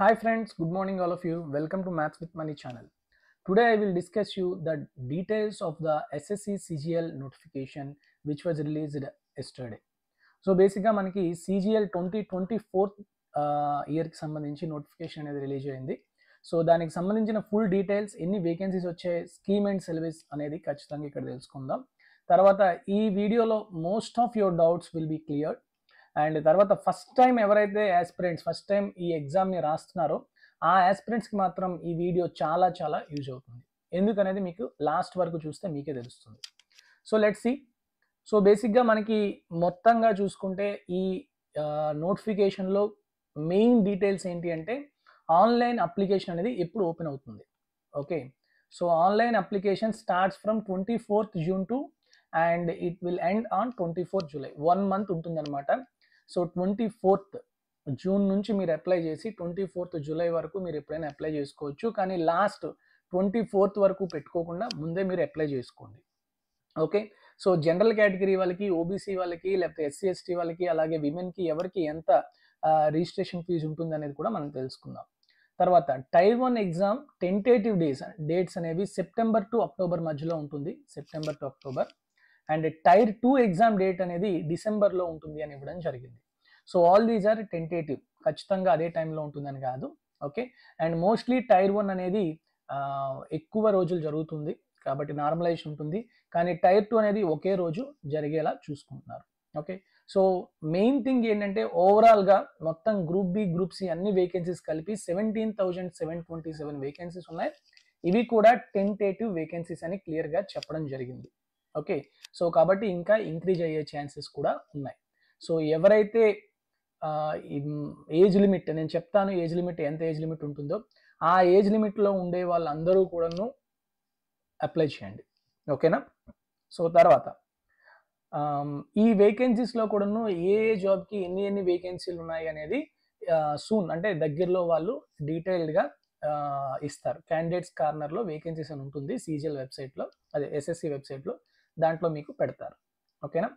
Hi friends, good morning all of you. Welcome to Maths with Money channel. Today I will discuss you the details of the SSC CGL notification which was released yesterday. So బేసిక్గా మనకి CGL 2024 ఇయర్కి సంబంధించి notification అనేది release అయింది. So దానికి సంబంధించిన full details, ఎన్ని vacancies వచ్చాయి, స్కీమ్ అండ్ సిలబస్ అనేది ఖచ్చితంగా ఇక్కడ తెలుసుకుందాం. తర్వాత ఈ వీడియోలో most of your doubts will be cleared. And తర్వాత ఫస్ట్ టైం ఎవరైతే యాస్పిరెంట్స్ ఫస్ట్ టైం ఈ ఎగ్జామ్ని రాస్తున్నారో ఆ యాస్పిరెంట్స్కి మాత్రం ఈ వీడియో చాలా చాలా యూజ్ అవుతుంది. ఎందుకనేది మీకు లాస్ట్ వరకు చూస్తే మీకే తెలుస్తుంది. So let's see. సో బేసిక్గా మనకి మొత్తంగా చూసుకుంటే ఈ నోటిఫికేషన్లో మెయిన్ డీటెయిల్స్ ఏంటి అంటే ఆన్లైన్ అప్లికేషన్ అనేది ఎప్పుడు ఓపెన్ అవుతుంది. Okay, so online application starts from 24th June to and it will end on 24th July. 1 month ఉంటుంది అనమాట. సో 24th June నుంచి మీరు అప్లై చేసి 24th July వరకు మీరు ఎప్పుడైనా అప్లై చేసుకోవచ్చు. కానీ లాస్ట్ 24th వరకు పెట్టుకోకుండా ముందే మీరు అప్లై చేసుకోండి. ఓకే, సో జనరల్ కేటగిరీ వాళ్ళకి, ఓబీసీ వాళ్ళకి, లేకపోతే ఎస్సీ ఎస్టీ వాళ్ళకి, అలాగే విమెన్కి ఎవరికి ఎంత రిజిస్ట్రేషన్ ఫీజు ఉంటుంది అనేది కూడా మనం తెలుసుకుందాం. తర్వాత టైర్ 1 ఎగ్జామ్ టెంటేటివ్ డేట్స్ అనేవి సెప్టెంబర్ టు అక్టోబర్ మధ్యలో ఉంటుంది, September to October. And tier 2 exam date అనేది డిసెంబర్లో ఉంటుంది అని ఇవ్వడం జరిగింది. So all these are tentative, ఖచ్చితంగా అదే టైంలో ఉంటుందని కాదు. ఓకే, అండ్ మోస్ట్లీ టైర్ 1 అనేది ఎక్కువ రోజులు జరుగుతుంది కాబట్టి నార్మలైజేషన్ ఉంటుంది. కానీ టైర్ 2 అనేది ఒకే రోజు జరిగేలా చూసుకుంటున్నారు. ఓకే, సో మెయిన్ థింగ్ ఏంటంటే ఓవరాల్గా మొత్తం గ్రూప్ బి, గ్రూప్ సి అన్ని వేకెన్సీస్ కలిపి 17,727 వేకెన్సీస్ ఉన్నాయి. ఇవి కూడా టెంటేటివ్ వేకెన్సీస్ అని క్లియర్గా చెప్పడం జరిగింది. ఓకే, సో కాబట్టి ఇంకా ఇంక్రీజ్ అయ్యే ఛాన్సెస్ కూడా ఉన్నాయి. సో ఎవరైతే ఏజ్ లిమిట్, నేను చెప్తాను ఏజ్ లిమిట్, ఎంత ఏజ్ లిమిట్ ఉంటుందో ఆ ఏజ్ లిమిట్లో ఉండే వాళ్ళందరూ కూడాను అప్లై చేయండి. ఓకేనా. సో తర్వాత ఈ వేకెన్సీస్లో కూడాను ఏ జాబ్కి ఎన్ని వేకెన్సీలు ఉన్నాయి అనేది సూన్, అంటే దగ్గరలో వాళ్ళు డీటెయిల్డ్గా ఇస్తారు. క్యాండిడేట్స్ కార్నర్లో వేకెన్సీస్ అని ఉంటుంది CGL వెబ్సైట్లో, అదే SSC వెబ్సైట్లో, దాంట్లో మీకు పెడతారు. ఓకేనా.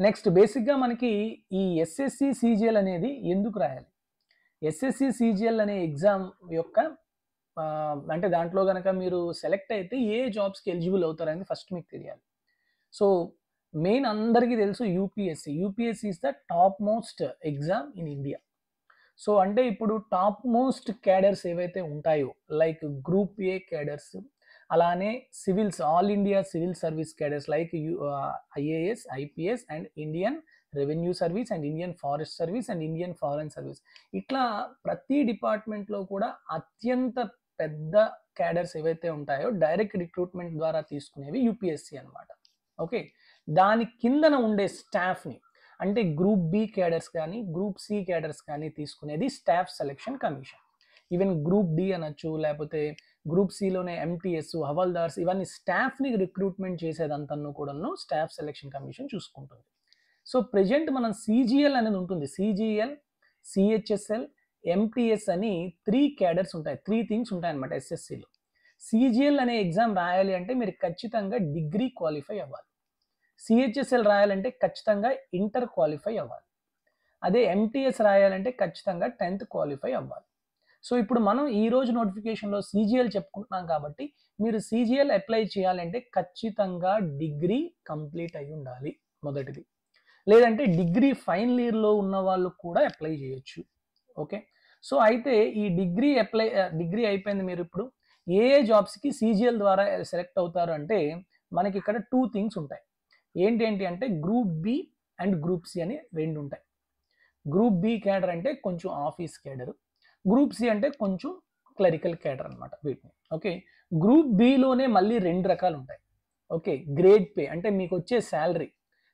నెక్స్ట్ బేసిక్గా మనకి ఈ SSC CGL అనేది ఎందుకు రాయాలి, SSC CGL అనే ఎగ్జామ్ యొక్క అంటే దాంట్లో కనుక మీరు సెలెక్ట్ అయితే ఏ జాబ్స్కి ఎలిజిబుల్ అవుతారనేది ఫస్ట్ మీకు తెలియాలి. సో మెయిన్ అందరికీ తెలుసు UPSC is the top most exam in India. So అంటే ఇప్పుడు టాప్ మోస్ట్ క్యాడర్స్ ఏవైతే ఉంటాయో లైక్ గ్రూప్ ఏ క్యాడర్స్, అలానే civils, all India civil service cadres like IAS, IPS and Indian revenue service and Indian forest service and Indian foreign service, ఇట్లా ప్రతి డిపార్ట్మెంట్లో కూడా అత్యంత పెద్ద క్యాడర్స్ ఏవైతే ఉంటాయో డైరెక్ట్ రిక్రూట్మెంట్ ద్వారా తీసుకునేవి యూపీఎస్సీ అనమాట. ఓకే, దాని కిందన ఉండే స్టాఫ్ని అంటే గ్రూప్ బి క్యాడర్స్ కానీ గ్రూప్ సి క్యాడర్స్ కానీ తీసుకునేది staff selection commission. Even group D అనొచ్చు, లేకపోతే గ్రూప్ సిలోనే MTS, హవాల్దార్స్, ఇవన్నీ స్టాఫ్ని రిక్రూట్మెంట్ చేసేదంతను కూడాను స్టాఫ్ సెలెక్షన్ కమిషన్ చూసుకుంటుంది. సో ప్రెజెంట్ మనం CGL అనేది ఉంటుంది, CGL, CHSL, MTS అని 3 క్యాడర్స్ ఉంటాయి, 3 థింగ్స్ ఉంటాయి అనమాట SSCలో. CGL అనే ఎగ్జామ్ రాయాలి అంటే మీరు ఖచ్చితంగా డిగ్రీ క్వాలిఫై అవ్వాలి. CHSL రాయాలంటే ఖచ్చితంగా ఇంటర్ క్వాలిఫై అవ్వాలి. అదే MTS రాయాలంటే ఖచ్చితంగా 10th క్వాలిఫై అవ్వాలి. సో ఇప్పుడు మనం ఈరోజు నోటిఫికేషన్లో CGL చెప్పుకుంటున్నాం కాబట్టి మీరు CGL అప్లై చేయాలంటే ఖచ్చితంగా డిగ్రీ కంప్లీట్ అయి ఉండాలి మొదటిది. లేదంటే డిగ్రీ ఫైనల్ ఇయర్లో ఉన్న వాళ్ళు కూడా అప్లై చేయొచ్చు. ఓకే, సో అయితే ఈ డిగ్రీ అయిపోయింది, మీరు ఇప్పుడు ఏ జాబ్స్కి CGL ద్వారా సెలెక్ట్ అవుతారు అంటే మనకి ఇక్కడ 2 థింగ్స్ ఉంటాయి. ఏంటి అంటే group B and group C అని 2 ఉంటాయి. గ్రూప్ బి క్యాడర్ అంటే కొంచెం ఆఫీస్ క్యాడర్, గ్రూప్ సి అంటే కొంచెం క్లరికల్ క్యాడర్ అనమాట వీటిని. ఓకే, గ్రూప్ బిలోనే మళ్ళీ 2 రకాలు ఉంటాయి. ఓకే, గ్రేడ్ పే అంటే మీకు వచ్చే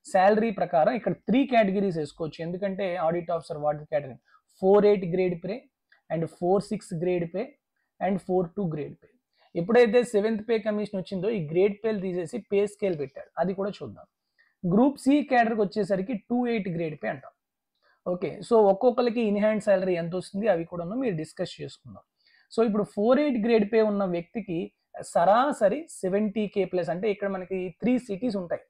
శాలరీ ప్రకారం ఇక్కడ 3 కేటగిరీస్ వేసుకోవచ్చు. ఎందుకంటే audit officer water category 4-8 grade pay and 4-6 grade pay and 4-2 grade pay. ఎప్పుడైతే 7th పే కమిషన్ వచ్చిందో ఈ గ్రేడ్ పేలు తీసేసి పే స్కేల్ పెట్టాడు, అది కూడా చూద్దాం. గ్రూప్ సి క్యాడర్కి వచ్చేసరికి 2-8 గ్రేడ్ పే అంటాం. ఓకే, సో ఒక్కొక్కరికి ఇన్ హ్యాండ్ శాలరీ ఎంత వస్తుంది అవి కూడా మీరు డిస్కస్ చేసుకుందాం. సో ఇప్పుడు 4-8 గ్రేడ్ పే ఉన్న వ్యక్తికి సరాసరి 70K ప్లస్, అంటే ఇక్కడ మనకి 3 సిటీస్ ఉంటాయి,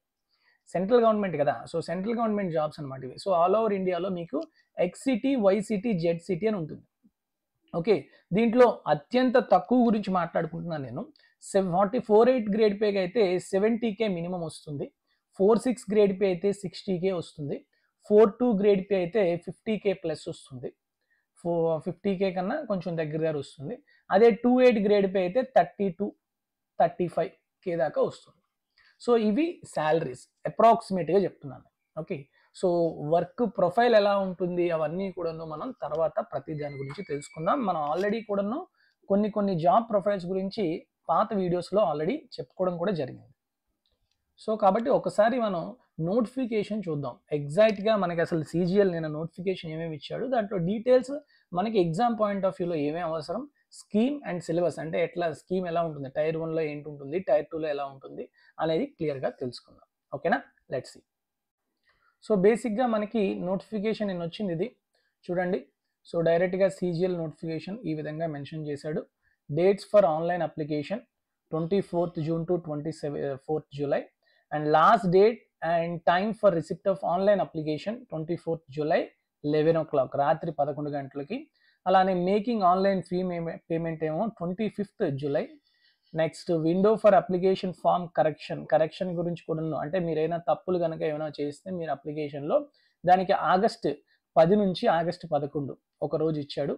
సెంట్రల్ గవర్నమెంట్ కదా, సో సెంట్రల్ గవర్నమెంట్ జాబ్స్ అనమాట ఇవి. సో ఆల్ ఓవర్ ఇండియాలో మీకు XCT, YCT, ZCT అని ఉంటుంది. ఓకే, దీంట్లో అత్యంత తక్కువ గురించి మాట్లాడుకుంటున్నాను నేను. 48 గ్రేడ్ పేకి అయితే 70K మినిమం వస్తుంది. 46 గ్రేడ్ పే అయితే 60K వస్తుంది. 42 గ్రేడ్ పే అయితే 50K ప్లస్ వస్తుంది. 50K కన్నా కొంచెం దగ్గర వస్తుంది. అదే 28 గ్రేడ్ పే అయితే 32-35K దాకా వస్తుంది. సో ఇవి శాలరీస్ అప్రాక్సిమేట్గా చెప్తున్నాను. ఓకే, సో వర్క్ ప్రొఫైల్ ఎలా ఉంటుంది అవన్నీ కూడాను మనం తర్వాత ప్రతి దాని గురించి తెలుసుకుందాం. మనం ఆల్రెడీ కూడాను కొన్ని జాబ్ ప్రొఫైల్స్ గురించి పాత వీడియోస్లో ఆల్రెడీ చెప్పుకోవడం కూడా జరిగింది. సో కాబట్టి ఒకసారి మనం నోటిఫికేషన్ చూద్దాం. ఎగ్జాక్ట్గా మనకి అసలు CGL నేను నోటిఫికేషన్ ఏమేమి ఇచ్చాడు, దాంట్లో డీటెయిల్స్ మనకి ఎగ్జామ్ పాయింట్ ఆఫ్ వ్యూలో ఏమేమి అవసరం, స్కీమ్ అండ్ సిలబస్ అంటే ఎట్లా స్కీమ్ ఎలా ఉంటుంది, టైర్ 1లో ఏంటి ఉంటుంది, టైర్ 2లో ఎలా ఉంటుంది అనేది క్లియర్గా తెలుసుకుందాం. ఓకేనా, లెట్స్ సీ. సో బేసిక్గా మనకి నోటిఫికేషన్ నేను వచ్చింది ఇది చూడండి. సో డైరెక్ట్గా CGL నోటిఫికేషన్ ఈ విధంగా మెన్షన్ చేశాడు. Dates for online application 24th June to 24th July and last date and time for receipt of online application 24th July 11 o'clock రాత్రి 11 గంటలకి. అలానే మేకింగ్ ఆన్లైన్ ఫీ పేమెంట్ ఏమో 25th July. Next window for application form correction గురించి కూడా అంటే మీరు ఏమైనా తప్పులు కనుక ఏమైనా చేస్తే మీరు అప్లికేషన్లో దానికి ఆగస్ట్ 10 నుంచి ఆగస్ట్ 11 ఒక రోజు ఇచ్చాడు.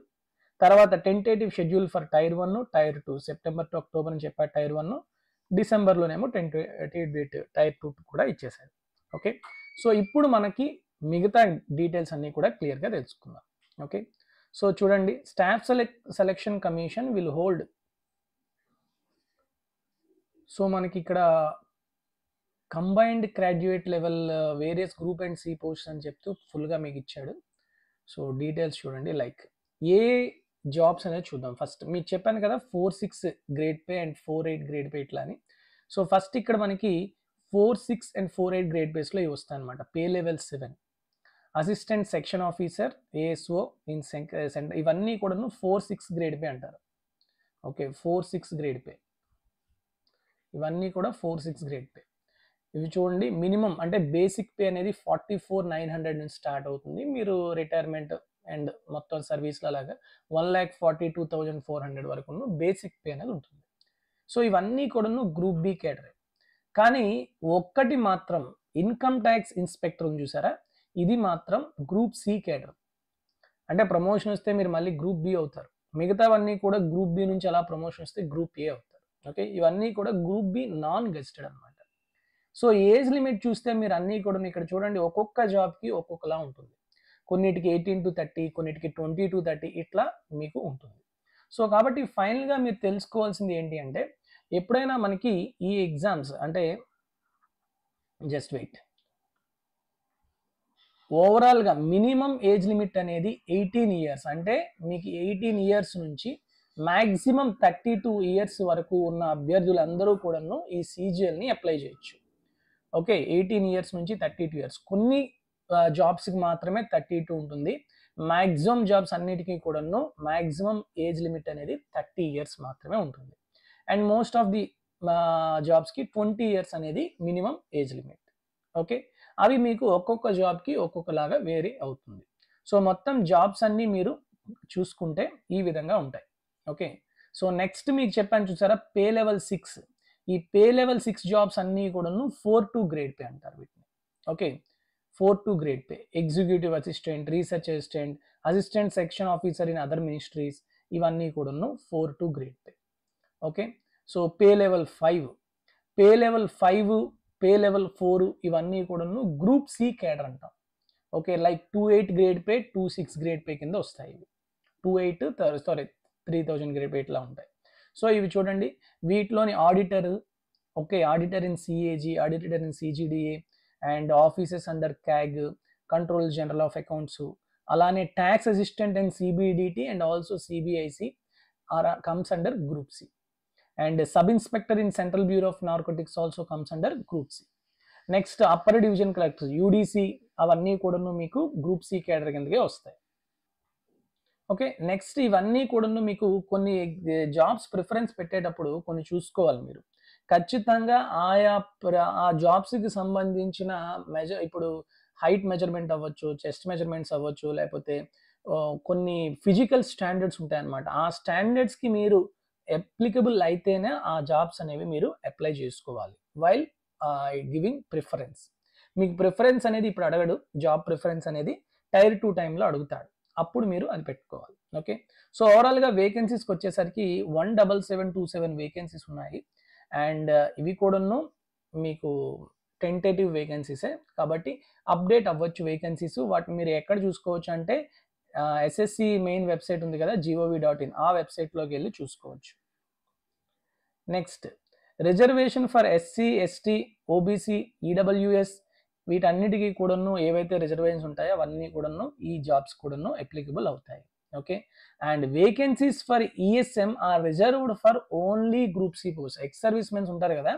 తర్వాత tentative schedule for tier 1, tier 2 September to October అని చెప్పాడు టైర్ 1, డిసెంబర్లోనేమో టెంటేటివ్ డేట్ టైర్ 2 కూడా ఇచ్చేసాడు. ఓకే, సో ఇప్పుడు మనకి మిగతా డీటెయిల్స్ అన్నీ కూడా క్లియర్గా తెలుసుకుందాం. ఓకే, సో చూడండి, staff selection commission will hold. So మనకి ఇక్కడ combined graduate level various group and C post అని చెప్తూ ఫుల్గా మీకు ఇచ్చాడు. సో డీటెయిల్స్ చూడండి, లైక్ ఏ జాబ్స్ అనేది చూద్దాం. ఫస్ట్ మీకు చెప్పాను కదా 4-6 grade pay and 4-8 grade pay ఇట్లా అని. సో ఫస్ట్ ఇక్కడ మనకి 4-6 అండ్ 4-8 గ్రేడ్ పేస్లో ఇవి వస్తాయి అనమాట. Pay level 7 assistant section officer ASO in centre, ఇవన్నీ కూడాను 4-6 గ్రేడ్ పే అంటారు. ఓకే, 4-6 గ్రేడ్ పే ఇవన్నీ కూడా 4-6 గ్రేడ్ పే. ఇవి చూడండి, మినిమం అంటే బేసిక్ పే అనేది 44,900 నుంచి స్టార్ట్ అవుతుంది. మీరు రిటైర్మెంట్ అండ్ మొత్తం సర్వీస్లో అలాగా 1,42,400 వరకు బేసిక్ పే అనేది ఉంటుంది. సో ఇవన్నీ కూడాను గ్రూప్ బి కేటరీ. కానీ ఒక్కటి మాత్రం ఇన్కమ్ ట్యాక్స్ ఇన్స్పెక్టర్ ఉంది చూసారా, ఇది మాత్రం గ్రూప్ సి కేటరీ. అంటే ప్రమోషన్ వస్తే మీరు మళ్ళీ గ్రూప్ బి అవుతారు. మిగతావన్నీ కూడా గ్రూప్ బి నుంచి అలా ప్రమోషన్ వస్తే గ్రూప్ ఏ అవుతారు. ఓకే, ఇవన్నీ కూడా గ్రూప్ బి నాన్ గెస్టెడ్ అనమాట. సో ఏజ్ లిమిట్ చూస్తే మీరు అన్నీ కూడా ఇక్కడ చూడండి, ఒక్కొక్క జాబ్కి ఒక్కొక్కలా ఉంటుంది. కొన్నిటికి 18 to 30, కొన్నిటికి 20 to 30 ఇట్లా మీకు ఉంటుంది. సో కాబట్టి ఫైనల్గా మీరు తెలుసుకోవాల్సింది ఏంటి అంటే, ఎప్పుడైనా మనకి ఈ ఎగ్జామ్స్ అంటే జస్ట్ వెయిట్, ఓవరాల్గా మినిమం ఏజ్ లిమిట్ అనేది 18 years. అంటే మీకు 18 years నుంచి మ్యాక్సిమం 32 years వరకు ఉన్న అభ్యర్థులందరూ కూడాను ఈ CGLని అప్లై చేయొచ్చు. ఓకే, 18 years నుంచి 32 years. కొన్ని జాబ్స్కి మాత్రమే 32 ఉంటుంది. మ్యాక్సిమం జాబ్స్ అన్నిటికీ కూడాను మ్యాక్సిమం ఏజ్ లిమిట్ అనేది 30 years మాత్రమే ఉంటుంది. అండ్ మోస్ట్ ఆఫ్ ది జాబ్స్కి 20 years అనేది మినిమం ఏజ్ లిమిట్. ఓకే, అవి మీకు ఒక్కొక్క జాబ్కి ఒక్కొక్కలాగా వేరీ అవుతుంది. సో మొత్తం జాబ్స్ అన్నీ మీరు చూసుకుంటే ఈ విధంగా ఉంటాయి. ఓకే, సో నెక్స్ట్ మీకు చెప్పాను చూసారా, పే లెవెల్ 6. ఈ పే లెవెల్ 6 జాబ్స్ అన్నీ కూడాను 4-2 గ్రేడ్ పే అంటారు వీటిని. Okay, 4-2 grade pay. Executive assistant, research assistant, assistant section officer in other ministries, ఇవన్నీ కూడాను 4-2 grade pay. Okay, so pay level 5, pay level 5, pay level 4 ఇవన్నీ కూడాను గ్రూప్ సి కేడర్ అంటాం. Okay, like 2-8 grade pay, 2-6 grade pay కింద వస్తాయి ఇవి. 3,000 grade pay ఇట్లా ఉంటాయి. సో ఇవి చూడండి, వీటిలోని auditor, okay, auditor in CAG, auditor in CGDA and offices under CAG, control general of accounts, అలానే tax assistant and CBDT and also CBIC comes under group C. And sub inspector in central bureau of narcotics also comes under group C. Next upper division collector UDC, అవన్నీ కూడాను మీకు group C cadre కిందకే వస్తాయి. Okay, next ఇవన్నీ కూడాను మీకు కొన్ని jobs preference పెట్టేటప్పుడు కొన్ని చూసుకోవాలి మీరు. ఖచ్చితంగా ఆ జాబ్స్కి సంబంధించిన ఇప్పుడు హైట్ మెజర్మెంట్ అవ్వచ్చు, చెస్ట్ మెజర్మెంట్స్ అవ్వచ్చు, లేకపోతే కొన్ని ఫిజికల్ స్టాండర్డ్స్ ఉంటాయన్నమాట. ఆ స్టాండర్డ్స్కి మీరు అప్లికబుల్ అయితేనే ఆ జాబ్స్ అనేవి మీరు అప్లై చేసుకోవాలి వైల్ గివింగ్ ప్రిఫరెన్స్. మీకు ప్రిఫరెన్స్ అనేది ఇప్పుడు అడగడు, జాబ్ ప్రిఫరెన్స్ అనేది టైర్ 2 టైంలో అడుగుతాడు, అప్పుడు మీరు అది పెట్టుకోవాలి. ఓకే, సో ఓవరాల్గా వేకెన్సీస్కి వచ్చేసరికి 17727 వేకెన్సీస్ ఉన్నాయి. అండ్ ఇవి కూడాను మీకు టెంటేటివ్ వేకెన్సీసే కాబట్టి అప్డేట్ అవ్వచ్చు వేకెన్సీస్. వాటిని మీరు ఎక్కడ చూసుకోవచ్చు అంటే ఎస్ఎస్సి మెయిన్ వెబ్సైట్ ఉంది కదా, gov.in, ఆ వెబ్సైట్లోకి వెళ్ళి చూసుకోవచ్చు. Next, reservation for SC, ST, OBC, EWS వీటన్నిటికీ కూడాను ఏవైతే రిజర్వేషన్స్ ఉంటాయో అవన్నీ కూడాను ఈ జాబ్స్ కూడాను అప్లికబుల్ అవుతాయి. Okay, and vacancies for ESM are reserved for only group C post. Ex service men's ఉంటారు కదా,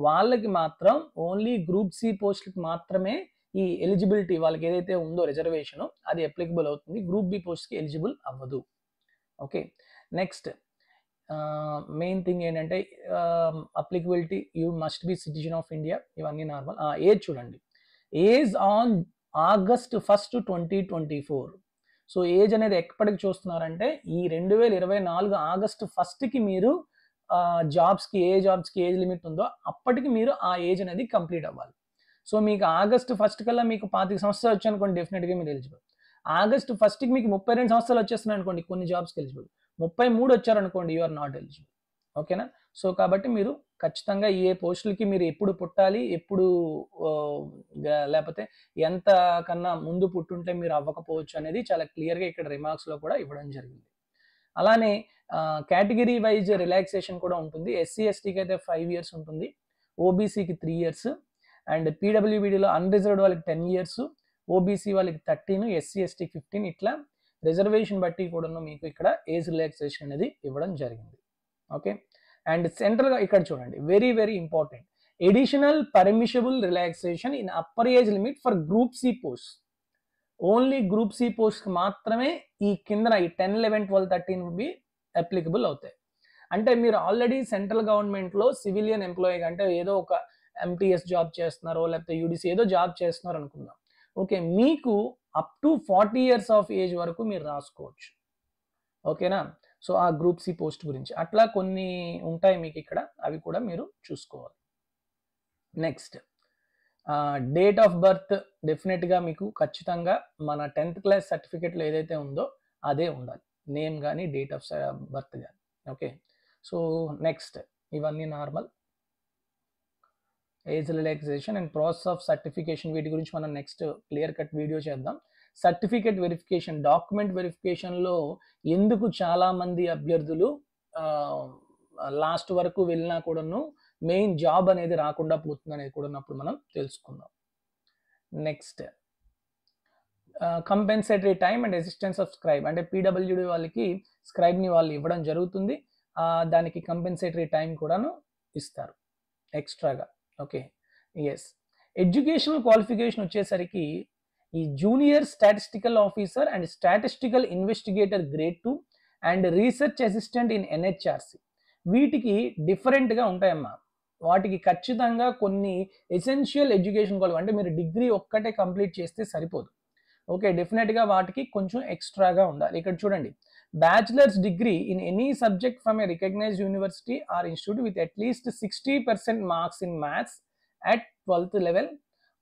వాళ్ళకి మాత్రం ఓన్లీ గ్రూప్ సి పోస్ట్కి మాత్రమే ఈ ఎలిజిబిలిటీ, వాళ్ళకి ఏదైతే ఉందో రిజర్వేషన్ అది అప్లికబుల్ అవుతుంది, గ్రూప్ బి పోస్ట్కి ఎలిజిబుల్ అవ్వదు. ఓకే, నెక్స్ట్ మెయిన్ థింగ్ ఏంటంటే applicability, you must be citizen of India, ఇవన్నీ నార్మల్. ఏజ్ చూడండి, age on August 1st, 2024. So age అనేది ఎప్పటికి చూస్తున్నారంటే ఈ 2024 August 1st మీరు జాబ్స్కి ఏ ఏజ్ లిమిట్ ఉందో అప్పటికి మీరు ఆ ఏజ్ అనేది కంప్లీట్ అవ్వాలి. సో మీకు August 1st కల్లా మీకు 25 సంవత్సరాలు వచ్చాయనుకోండి, డెఫినెట్గా మీరు ఎలిజిబుల్. August 1st మీకు 32 సంవత్సరాలు వచ్చేస్తున్నాయి అనుకోండి, కొన్ని జాబ్స్కి ఎలిజిబుల్. 33 వచ్చారనుకోండి, యు ఆర్ నాట్ ఎలిజిబుల్. ఓకేనా, సో కాబట్టి మీరు ఖచ్చితంగా ఏ పోస్టులకి మీరు ఎప్పుడు పుట్టాలి, ఎప్పుడు లేకపోతే ఎంత కన్నా ముందు పుట్టుంటే మీరు అవ్వకపోవచ్చు అనేది చాలా క్లియర్గా ఇక్కడ రిమార్క్స్లో కూడా ఇవ్వడం జరిగింది. అలానే కేటగిరీ వైజ్ రిలాక్సేషన్ కూడా ఉంటుంది. ఎస్సీ ఎస్టీకి అయితే 5 years ఉంటుంది, ఓబీసీకి 3 years, అండ్ పీడబ్ల్యూబీడీలో అన్రిజర్వ్డ్ వాళ్ళకి 10 years, ఓబీసీ వాళ్ళకి 13, ఎస్సీ ఎస్టీకి 15. ఇట్లా రిజర్వేషన్ బట్టి కూడా మీకు ఇక్కడ ఏజ్ రిలాక్సేషన్ అనేది ఇవ్వడం జరిగింది. ఓకే, అండ్ సెంట్రల్గా ఇక్కడ చూడండి, very very important, additional permissible relaxation in upper age limit for group C post. Only group C post మాత్రమే ఈ కింద ఈ 10, 11, 12, 13 బి అప్లికబుల్ అవుతాయి. అంటే మీరు ఆల్రెడీ సెంట్రల్ గవర్నమెంట్లో సివిలియన్ ఎంప్లాయీ అంటే ఏదో ఒక ఎంటీఎస్ జాబ్ చేస్తున్నారో లేకపోతే యూడిసి ఏదో జాబ్ చేస్తున్నారు అనుకుందాం. ఓకే, మీకు up to 40 years of age వరకు మీరు రాసుకోవచ్చు. ఓకేనా, సో ఆ గ్రూప్ సి పోస్ట్ గురించి అట్లా కొన్ని ఉంటాయి మీకు ఇక్కడ, అవి కూడా మీరు చూసుకోవాలి. నెక్స్ట్, డేట్ ఆఫ్ బర్త్ డెఫినెట్గా మీకు ఖచ్చితంగా మన 10th class సర్టిఫికేట్లో ఏదైతే ఉందో అదే ఉండాలి, నేమ్ కానీ డేట్ ఆఫ్ బర్త్ కానీ. ఓకే, సో నెక్స్ట్ ఇవన్నీ normal. Age relaxation and process of certification, వీటి గురించి మనం నెక్స్ట్ క్లియర్ కట్ వీడియో చేద్దాం. సర్టిఫికేట్ వెరిఫికేషన్, డాక్యుమెంట్ వెరిఫికేషన్లో ఎందుకు చాలామంది అభ్యర్థులు లాస్ట్ వరకు వెళ్ళినా కూడాను మెయిన్ జాబ్ అనేది రాకుండా పోతుంది అనేది కూడా అప్పుడు మనం తెలుసుకుందాం. Next, compensatory time and assistance of scribe, అంటే పీడబ్ల్యూడి వాళ్ళకి స్క్రైబ్ని వాళ్ళు ఇవ్వడం జరుగుతుంది, దానికి కంపెన్సేటరీ టైం కూడాను ఇస్తారు ఎక్స్ట్రాగా. ఓకే, ఎస్, ఎడ్యుకేషనల్ క్వాలిఫికేషన్ వచ్చేసరికి ఈ junior statistical officer and statistical investigator grade 2 and research assistant in NHRC, వీటికి డిఫరెంట్గా ఉంటాయమ్మా. వాటికి ఖచ్చితంగా కొన్ని ఎసెన్షియల్ ఎడ్యుకేషన్ క్వాలిఫికేషన్, అంటే మీరు డిగ్రీ ఒక్కటే కంప్లీట్ చేస్తే సరిపోదు. ఓకే, డెఫినెట్గా వాటికి కొంచెం ఎక్స్ట్రాగా ఉండాలి. ఇక్కడ చూడండి, bachelor's degree in any subject from a recognised university or institute with at least 60% marks in maths at 12th level,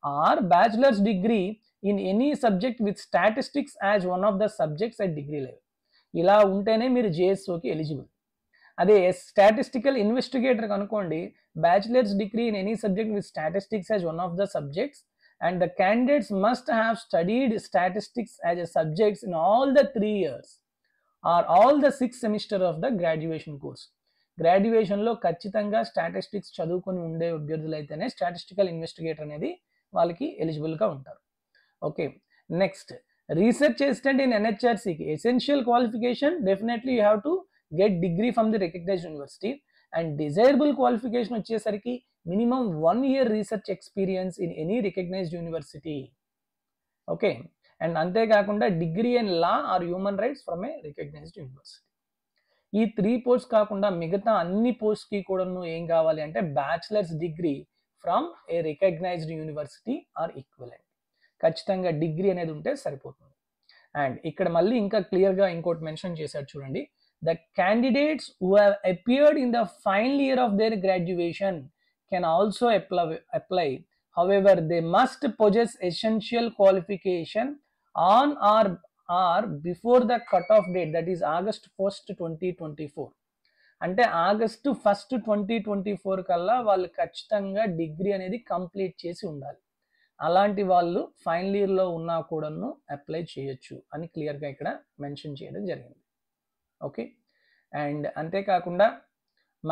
or bachelor's degree in any subject with statistics as one of the subjects at degree level. ఇలా ఉంటేనే మీరు జేఎస్ఓకి eligible. అదే statistical investigator అనుకోండి, bachelor's degree in any subject with statistics as one of the subjects and the candidates must have studied statistics as a subjects in all the 3 years or all the 6 semester of the graduation course. గ్రాడ్యుయేషన్లో ఖచ్చితంగా statistics చదువుకొని ఉండే అభ్యర్థులు అయితేనే statistical investigator అనేది వాళ్ళకి ఎలిజిబుల్గా ఉంటారు. Okay, next, research assistant in ఎన్హెచ్ఆర్సీకి essential qualification definitely you have to get degree from the recognised university and desirable qualification వచ్చేసరికి minimum 1 year research experience in any recognised university. Okay, and అంతేకాకుండా degree in law or human rights from a recognised university. ఈ 3 post కాకుండా మిగతా అన్ని పోస్ట్కి కూడా ఏం కావాలి అంటే bachelor's degree from a recognised university or equivalent. ఖచ్చితంగా డిగ్రీ అనేది ఉంటే సరిపోతుంది. అండ్ ఇక్కడ మళ్ళీ ఇంకా క్లియర్గా ఇంకోటి మెన్షన్ చేశాడు చూడండి, the candidates who have appeared in the final year of their graduation can also apply. However, they must possess essential qualification on or before the cutoff date, that is August 1st, 2024. అంటే August 1st, 2024 కల్లా వాళ్ళు ఖచ్చితంగా degree అనేది complete చేసి ఉండాలి. అలాంటి వాళ్ళు final ఇయర్లో ఉన్నా కూడాను అప్లై చేయొచ్చు అని క్లియర్గా ఇక్కడ మెన్షన్ చేయడం జరిగింది. ఓకే, అండ్ అంతేకాకుండా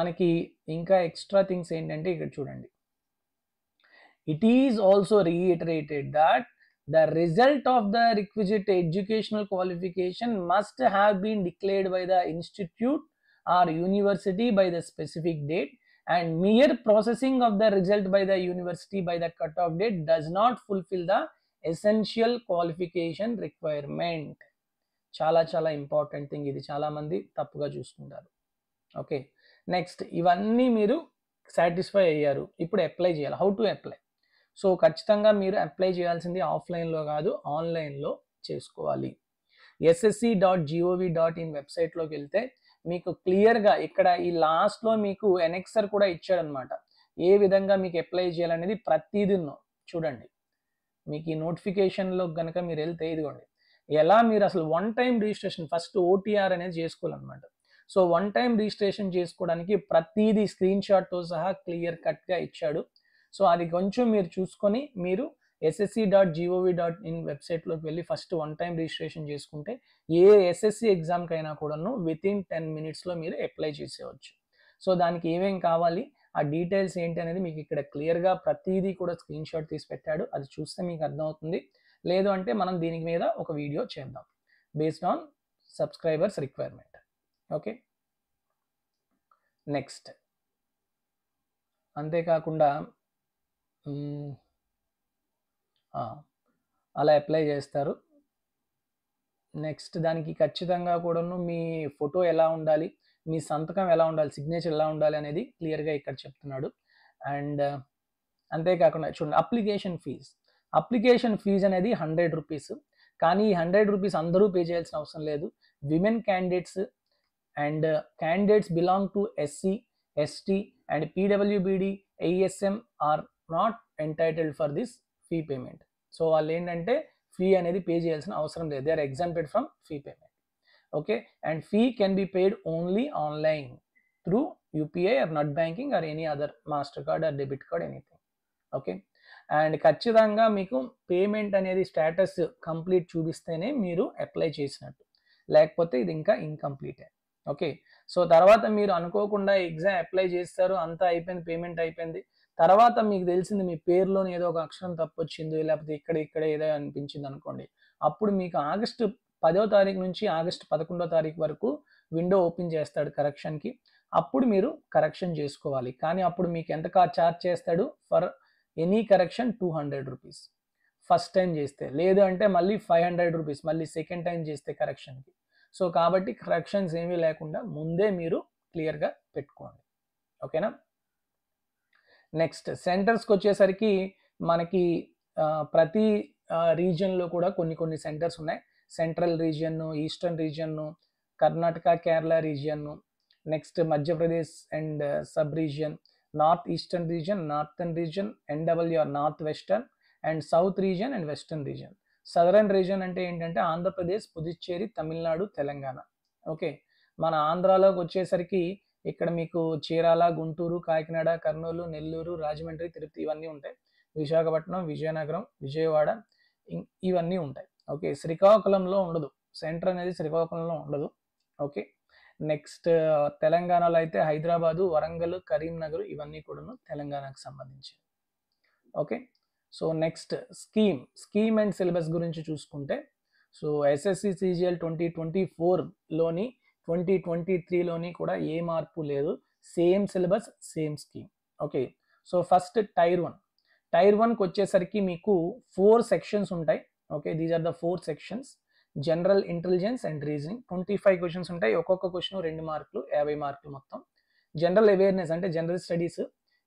మనకి ఇంకా ఎక్స్ట్రా థింగ్స్ ఏంటంటే ఇక్కడ చూడండి, it is also reiterated that the result of the requisite educational qualification must have been declared by the institute or university by the specific date, and mere processing of the result by the university by the cutoff date does not fulfill the essential qualification requirement. చాలా చాలా important thing ఇది, చాలా మంది తప్పుగా చూసుకుంటారు. Okay, next ఇవన్నీ మీరు satisfy అయ్యారు, ఇప్పుడు అప్లై చేయాలి. How to apply? సో ఖచ్చితంగా మీరు అప్లై చేయాల్సింది ఆఫ్లైన్లో కాదు, ఆన్లైన్లో చేసుకోవాలి. ssc.gov.in వెబ్సైట్లోకి వెళ్తే మీకు క్లియర్గా ఇక్కడ ఈ లాస్ట్లో మీకు ఎనెక్సర్ కూడా ఇచ్చాడనమాట, ఏ విధంగా మీకు అప్లై చేయాలనేది ప్రతిదీ చూడండి. మీకు ఈ నోటిఫికేషన్లో కనుక మీరు వెళ్తే ఇదిగోండి, ఎలా మీరు అసలు one time registration first OTR అనేది చేసుకోవాలన్నమాట. సో వన్ టైం రిజిస్ట్రేషన్ చేసుకోవడానికి ప్రతిదీ స్క్రీన్ షాట్తో సహా క్లియర్ కట్గా ఇచ్చాడు. సో అది కొంచెం మీరు చూసుకొని మీరు ssc.gov.in వెబ్సైట్లోకి వెళ్ళి ఫస్ట్ వన్ టైం రిజిస్ట్రేషన్ చేసుకుంటే ఏ ఎస్ఎస్సి ఎగ్జామ్కి అయినా కూడాను వితిన్ 10 minutesలో మీరు అప్లై చేసేవచ్చు. సో దానికి ఏమేం కావాలి, ఆ డీటెయిల్స్ ఏంటి అనేది మీకు ఇక్కడ క్లియర్గా ప్రతిదీ కూడా స్క్రీన్ షాట్ తీసి పెట్టాడు, అది చూస్తే మీకు అర్థమవుతుంది. లేదు అంటే మనం దీని మీద ఒక వీడియో చేద్దాం based on subscribers requirement. Okay, next అంతేకాకుండా అలా అప్లై చేస్తారు. నెక్స్ట్ దానికి ఖచ్చితంగా కూడాను మీ ఫోటో ఎలా ఉండాలి, మీ సంతకం ఎలా ఉండాలి, సిగ్నేచర్ ఎలా ఉండాలి అనేది క్లియర్గా ఇక్కడ చెప్తున్నాడు. అండ్ అంతేకాకుండా చూడండి, అప్లికేషన్ ఫీజ్ అనేది 100 రూపీస్. కానీ ఈ 100 రూపీస్ అందరూ పే చేయాల్సిన అవసరం లేదు. Women candidates and candidates belong to SC, ST and PWBD, ASM or not entitled for this fee payment. So వాళ్ళు ఏంటంటే ఫీ అనేది పే చేయాల్సిన అవసరం లేదు, they are exempted from fee payment. Okay, and fee can be paid only online through UPI or net banking or any other master card or debit card anything. Okay, and ఖచ్చితంగా మీకు payment అనేది status complete చూపిస్తేనే మీరు apply చేసినట్టు, లేకపోతే ఇది ఇంకా ఇన్కంప్లీటే. Okay, so తర్వాత మీరు అనుకోకుండా ఎగ్జామ్ అప్లై చేస్తారు, అంతా అయిపోయింది, పేమెంట్ అయిపోయింది, తర్వాత మీకు తెలిసింది మీ పేరులోని ఏదో ఒక అక్షరం తప్పు వచ్చింది, లేకపోతే ఇక్కడ ఏదో అనిపించింది అనుకోండి, అప్పుడు మీకు ఆగస్టు 10వ తారీఖు నుంచి ఆగస్టు 11వ తారీఖు వరకు విండో ఓపెన్ చేస్తాడు కరెక్షన్కి. అప్పుడు మీరు కరెక్షన్ చేసుకోవాలి. కానీ అప్పుడు మీకు ఎంత ఛార్జ్ చేస్తాడు? For any correction 200 rupees first time చేస్తే, లేదు అంటే మళ్ళీ 500 రూపీస్ మళ్ళీ సెకండ్ టైం చేస్తే కరెక్షన్కి. సో కాబట్టి కరెక్షన్స్ ఏమీ లేకుండా ముందే మీరు క్లియర్గా పెట్టుకోండి. ఓకేనా, నెక్స్ట్ సెంటర్స్కి వచ్చేసరికి మనకి ప్రతి రీజియన్లో కూడా కొన్ని సెంటర్స్ ఉన్నాయి. Central region, eastern region, Karnataka, Kerala region, next Madhya Pradesh and sub region, north eastern region, northern region, NWR north western and south region and western region. Southern region అంటే ఏంటంటే ఆంధ్రప్రదేశ్, పుదుచ్చేరి, తమిళనాడు, తెలంగాణ. ఓకే, మన ఆంధ్రాలోకి వచ్చేసరికి ఇక్కడ మీకు చీరాల, గుంటూరు, కాకినాడ, కర్నూలు, నెల్లూరు, రాజమండ్రి, తిరుపతి ఇవన్నీ ఉంటాయి. విశాఖపట్నం, విజయనగరం, విజయవాడ ఇవన్నీ ఉంటాయి. ఓకే, శ్రీకాకుళంలో ఉండదు, సెంటర్ అనేది శ్రీకాకుళంలో ఉండదు. ఓకే, నెక్స్ట్ తెలంగాణలో అయితే హైదరాబాదు, వరంగల్, కరీంనగర్ ఇవన్నీ కూడాను తెలంగాణకు సంబంధించి. Okay, so next scheme and syllabus గురించి చూసుకుంటే, సో SSC CGL 2024లోని 2023లోని కూడా ఏ మార్పు లేదు, same syllabus, same scheme. Okay, so first tier 1కి వచ్చేసరికి మీకు 4 సెక్షన్స్ ఉంటాయి. Okay, these are the 4 sections. General intelligence and reasoning 25 questions ఉంటాయి, ఒక్కొక్క క్వశ్చన్ 2 మార్కులు, 50 మార్కులు మొత్తం. జనరల్ అవేర్నెస్ అంటే జనరల్ స్టడీస్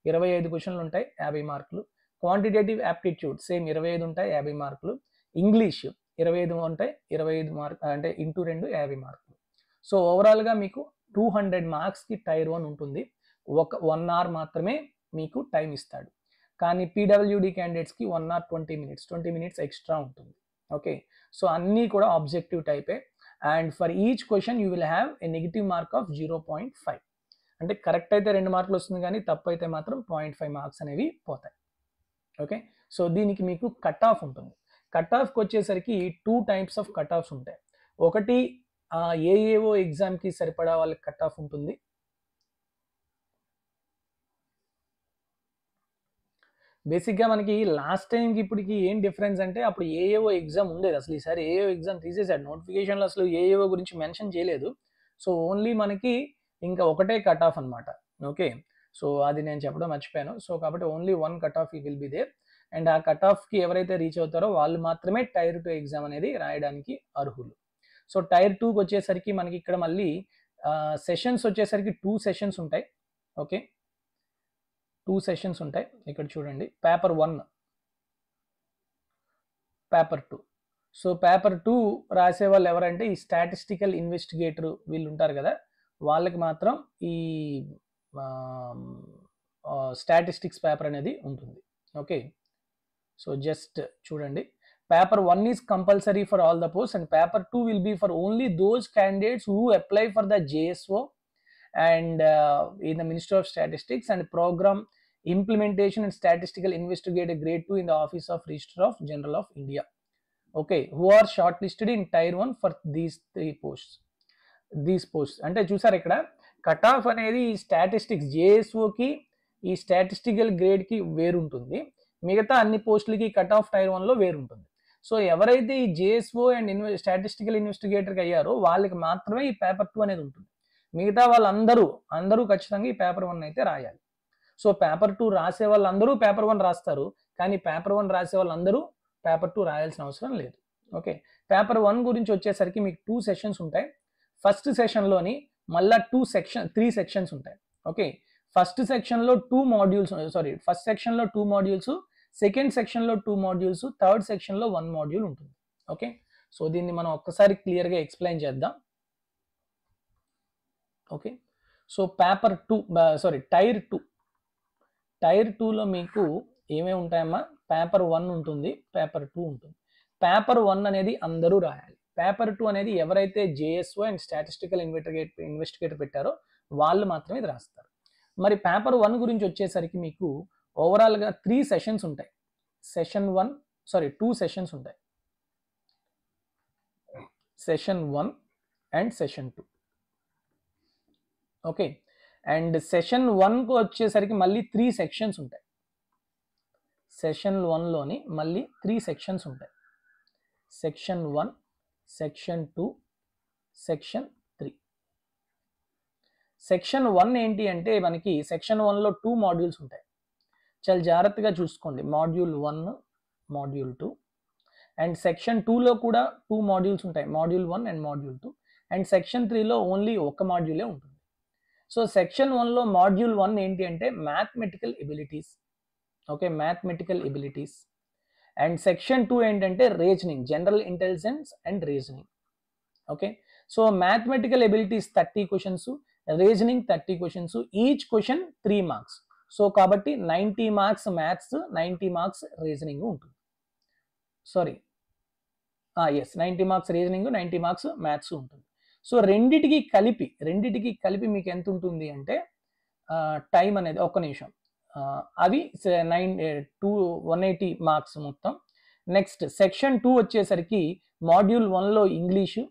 25 క్వశ్చన్లు ఉంటాయి, 50 మార్కులు. క్వాంటిటేటివ్ యాప్టిట్యూడ్ సేమ్ 25 ఉంటాయి, 50 మార్కులు. ఇంగ్లీష్ 25 ఉంటాయి, 25 మార్క్ అంటే ఇంటూ 2 50 మార్కులు. సో ఓవరాల్గా మీకు 200 మార్క్స్కి టైర్ 1 ఉంటుంది. 1 అవర్ మాత్రమే మీకు టైం ఇస్తాడు. కానీ పీడబ్ల్యూడి క్యాండిడేట్స్కి 1 అవర్ 20 మినిట్స్ ఎక్స్ట్రా ఉంటుంది. ఓకే, సో అన్నీ కూడా ఆబ్జెక్టివ్ టైపే. And for each question you will have a negative mark of 0.5. అంటే కరెక్ట్ అయితే 2 మార్కులు వస్తుంది, కానీ తప్పు అయితే మాత్రం 0.5 మార్క్స్ అనేవి పోతాయి. ఓకే, సో దీనికి మీకు కట్ ఆఫ్ ఉంటుంది. కట్ ఆఫ్కి వచ్చేసరికి 2 టైప్స్ ఆఫ్ కట్ ఆఫ్స్ ఉంటాయి. ఒకటి ఏఏఓ ఎగ్జామ్కి సరిపడా వాళ్ళకి కట్ ఆఫ్ ఉంటుంది. బేసిక్గా మనకి లాస్ట్ టైంకి ఇప్పటికి ఏం డిఫరెన్స్ అంటే, అప్పుడు ఏఏఓ ఎగ్జామ్ ఉండేది. అసలు ఈసారి ఏఏఓ ఎగ్జామ్ తీసేసాడు. నోటిఫికేషన్లో అసలు ఏఏఓ గురించి మెన్షన్ చేయలేదు. సో ఓన్లీ మనకి ఇంకా ఒకటే కట్ ఆఫ్ అనమాట. ఓకే, సో అది నేను చెప్పడం మర్చిపోయాను. సో కాబట్టి only 1 cut off will be there. And ఆ కట్ ఆఫ్కి ఎవరైతే రీచ్ అవుతారో వాళ్ళు మాత్రమే టైర్ 2 ఎగ్జామ్ అనేది రాయడానికి అర్హులు. సో టైర్ 2కి వచ్చేసరికి మనకి ఇక్కడ మళ్ళీ సెషన్స్ వచ్చేసరికి 2 సెషన్స్ ఉంటాయి. ఓకే, 2 సెషన్స్ ఉంటాయి. ఇక్కడ చూడండి, పేపర్ 1, పేపర్ 2. సో పేపర్ 2 రాసే వాళ్ళు ఎవరంటే ఈ స్టాటిస్టికల్ ఇన్వెస్టిగేటర్ వీళ్ళు ఉంటారు కదా, వాళ్ళకి మాత్రం ఈ స్టాటిస్టిక్స్ పేపర్ అనేది ఉంటుంది. ఓకే, సో జస్ట్ చూడండి, paper 1 is compulsory for all the posts and paper 2 will be for only those candidates who apply for the JSO and in the Ministry of Statistics and Program Implementation and Statistical Investigator grade 2 in the Office of Registrar of General of India. Okay, who are shortlisted in tier 1 for these 3 posts. These posts అంటే చూసారు ఇక్కడ cut off అనేది statistics జేఎస్ఓకి ఈ statistical గ్రేడ్కి వేరుంటుంది, మిగతా అన్ని పోస్టులకి cut off tyre 1లో వేరుంటుంది. So ఎవరైతే ఈ జేఎస్ఓ అండ్ స్టాటిస్టికల్ ఇన్వెస్టిగేటర్కి అయ్యారో వాళ్ళకి మాత్రమే ఈ పేపర్ 2 అనేది ఉంటుంది. మిగతా వాళ్ళందరూ ఖచ్చితంగా ఈ పేపర్ 1 అయితే రాయాలి. సో పేపర్ 2 రాసే వాళ్ళందరూ పేపర్ 1 రాస్తారు, కానీ పేపర్ 1 రాసే వాళ్ళందరూ పేపర్ 2 రాయాల్సిన అవసరం లేదు. ఓకే, పేపర్ 1 గురించి వచ్చేసరికి మీకు 2 సెషన్స్ ఉంటాయి. ఫస్ట్ సెషన్లోని మళ్ళీ 3 సెక్షన్స్ ఉంటాయి. ఓకే, ఫస్ట్ సెక్షన్లో 2 మాడ్యూల్స్, ఫస్ట్ సెక్షన్లో 2 మాడ్యూల్స్, సెకండ్ సెక్షన్లో 2 మాడ్యూల్స్, థర్డ్ సెక్షన్లో 1 మాడ్యూల్ ఉంటుంది. ఓకే, సో దీన్ని మనం ఒక్కసారి క్లియర్గా ఎక్స్ప్లెయిన్ చేద్దాం. ఓకే, సో పేపర్ 2 టైర్ 2లో మీకు ఏమేమి ఉంటాయమ్మా, పేపర్ 1 ఉంటుంది, పేపర్ 2 ఉంటుంది. పేపర్ 1 అనేది అందరూ రాయాలి. పేపర్ 2 అనేది ఎవరైతే జేఎస్ఓ అండ్ స్టాటిస్టికల్ ఇన్వెస్టిగేటర్ పెట్టారో వాళ్ళు మాత్రమే ఇది రాస్తారు. మరి పేపర్ 1 గురించి వచ్చేసరికి మీకు ఓవరాల్గా 3 సెషన్స్ ఉంటాయి. 2 సెషన్స్ ఉంటాయి, session 1 and session 2. Okay, and session 1కు వచ్చేసరికి మళ్ళీ 3 సెక్షన్స్ ఉంటాయి. సెషన్ 1లోని మళ్ళీ 3 సెక్షన్స్ ఉంటాయి. Section 1, section 2, section 3. సెక్షన్ 1 ఏంటి అంటే మనకి సెక్షన్ 1లో 2 మాడ్యూల్స్ ఉంటాయి. చాలా జాగ్రత్తగా చూసుకోండి, మాడ్యూల్ 1, మాడ్యూల్ 2. అండ్ సెక్షన్ 2లో కూడా 2 మాడ్యూల్స్ ఉంటాయి, module 1 and module 2. And section 3లో ఓన్లీ ఒక మాడ్యూలే ఉంటుంది. సో సెక్షన్ 1లో మాడ్యూల్ 1 ఏంటి అంటే mathematical abilities. Okay, mathematical abilities. And section 2 ఏంటంటే reasoning, general intelligence and reasoning. Okay, so mathematical abilities 30 questions, reasoning 30 questions, each question 3 marks. So కాబట్టి 90 marks maths, 90 marks reasoning ఉంటుంది. 90 marks reasoning, 90 marks maths ఉంటుంది. So రెండిటికి కలిపి మీకు ఎంత ఉంటుంది అంటే టైం అనేది, ఒక్క నిమిషం, అవి 180 మార్క్స్ మొత్తం. నెక్స్ట్ సెక్షన్ 2 వచ్చేసరికి మాడ్యూల్ 1లో ఇంగ్లీషు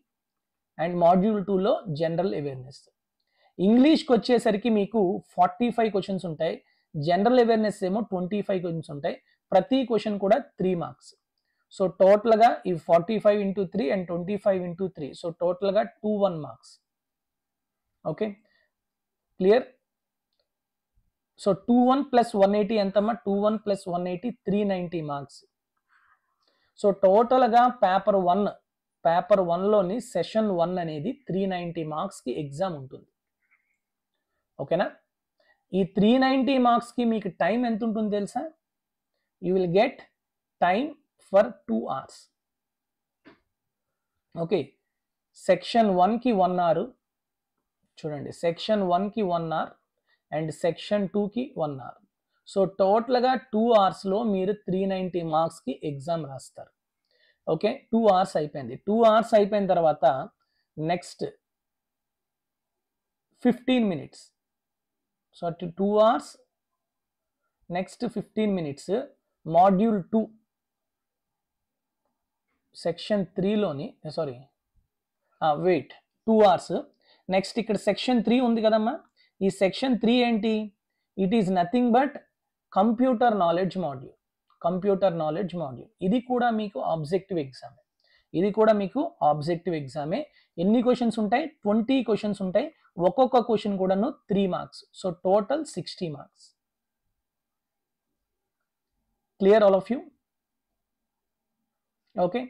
అండ్ మాడ్యూల్ 2లో జనరల్ అవేర్నెస్. ఇంగ్లీష్కి వచ్చేసరికి మీకు 45 క్వశ్చన్స్ ఉంటాయి, జనరల్ అవేర్నెస్ ఏమో 25 క్వశ్చన్స్ ఉంటాయి. ప్రతి క్వశ్చన్ కూడా 3 మార్క్స్. సో టోటల్గా ఈ 45 into 3 అండ్ 25 into 3, సో టోటల్గా 21 మార్క్స్. Okay, clear? సో 21 + 180 ఎంతమ్మా, 21 + 180 390 మార్క్స్. సో టోటల్గా పేపర్ 1లోని సెషన్ 1 అనేది 390 మార్క్స్కి ఎగ్జామ్ ఉంటుంది. ఓకేనా? ఈ 390 మార్క్స్కి మీకు టైం ఎంత ఉంటుంది తెలుసా? You will get time for 2 hours. Okay, section 1కి 1 అవర్ చూడండి, సెక్షన్ 1కి 1 అవర్ అండ్ సెక్షన్ 2కి 1 అవర్. సో టోటల్గా 2 అవర్స్లో మీరు 390 మార్క్స్కి ఎగ్జామ్ రాస్తారు. ఓకే, 2 అవర్స్ అయిపోయింది. 2 అవర్స్ అయిపోయిన తర్వాత next 15 minutes, so 2 hours next 15 minutes module 2 section 3లోని సారీ వెయిట్ 2 అవర్స్. నెక్స్ట్ ఇక్కడ సెక్షన్ 3 ఉంది కదమ్మా, ఈ సెక్షన్ 3 ఏంటి? It is nothing but computer knowledge module. Computer knowledge module ఇది కూడా మీకు ఆబ్జెక్టివ్ ఎగ్జామే. ఇది కూడా మీకు ఆబ్జెక్టివ్ ఎగ్జామే. ఎన్ని క్వశ్చన్స్ ఉంటాయి? 20 క్వశ్చన్స్ ఉంటాయి. ఒక్కొక్క క్వశ్చన్ కూడాను 3 marks. So total 60 marks. Clear all of you? Okay,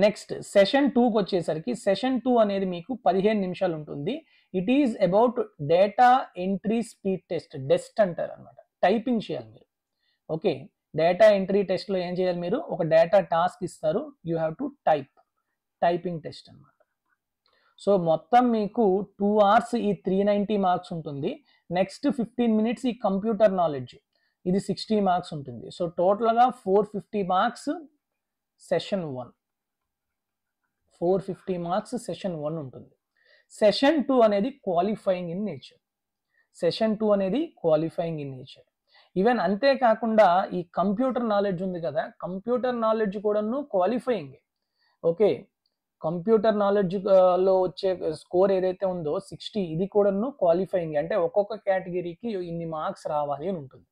next session 2కి వచ్చేసరికి సెషన్ 2 అనేది మీకు 15 నిమిషాలు ఉంటుంది. It is about data entry speed test, DEST అంటారు అనమాట. టైపింగ్ చేయాలి మీరు. ఓకే, డేటా ఎంట్రీ టెస్ట్లో ఏం చేయాలి? మీరు ఒక డేటా టాస్క్ ఇస్తారు, you have to typing test అనమాట. సో మొత్తం మీకు 2 అవర్స్ ఈ 390 మార్క్స్ ఉంటుంది. నెక్స్ట్ 15 మినిట్స్ ఈ కంప్యూటర్ నాలెడ్జ్, ఇది 60 మార్క్స్ ఉంటుంది. సో టోటల్గా 450 మార్క్స్ సెషన్ 1. 450 మార్క్స్ సెషన్ 1 ఉంటుంది. సెషన్ 2 అనేది క్వాలిఫైయింగ్ ఇన్ నేచర్. సెషన్ 2 అనేది క్వాలిఫైయింగ్ ఇన్ నేచర్. ఈవెన్ అంతేకాకుండా ఈ కంప్యూటర్ నాలెడ్జ్ ఉంది కదా, కంప్యూటర్ నాలెడ్జ్ కూడాను క్వాలిఫైయింగ్. ఓకే, కంప్యూటర్ నాలెడ్జ్ లో వచ్చే స్కోర్ ఏదైతే ఉందో 60, ఇది కూడాను క్వాలిఫైయింగ్. అంటే ఒక్కొక్క కేటగిరీకి ఇన్ని మార్క్స్ రావాలి అని ఉంటుంది.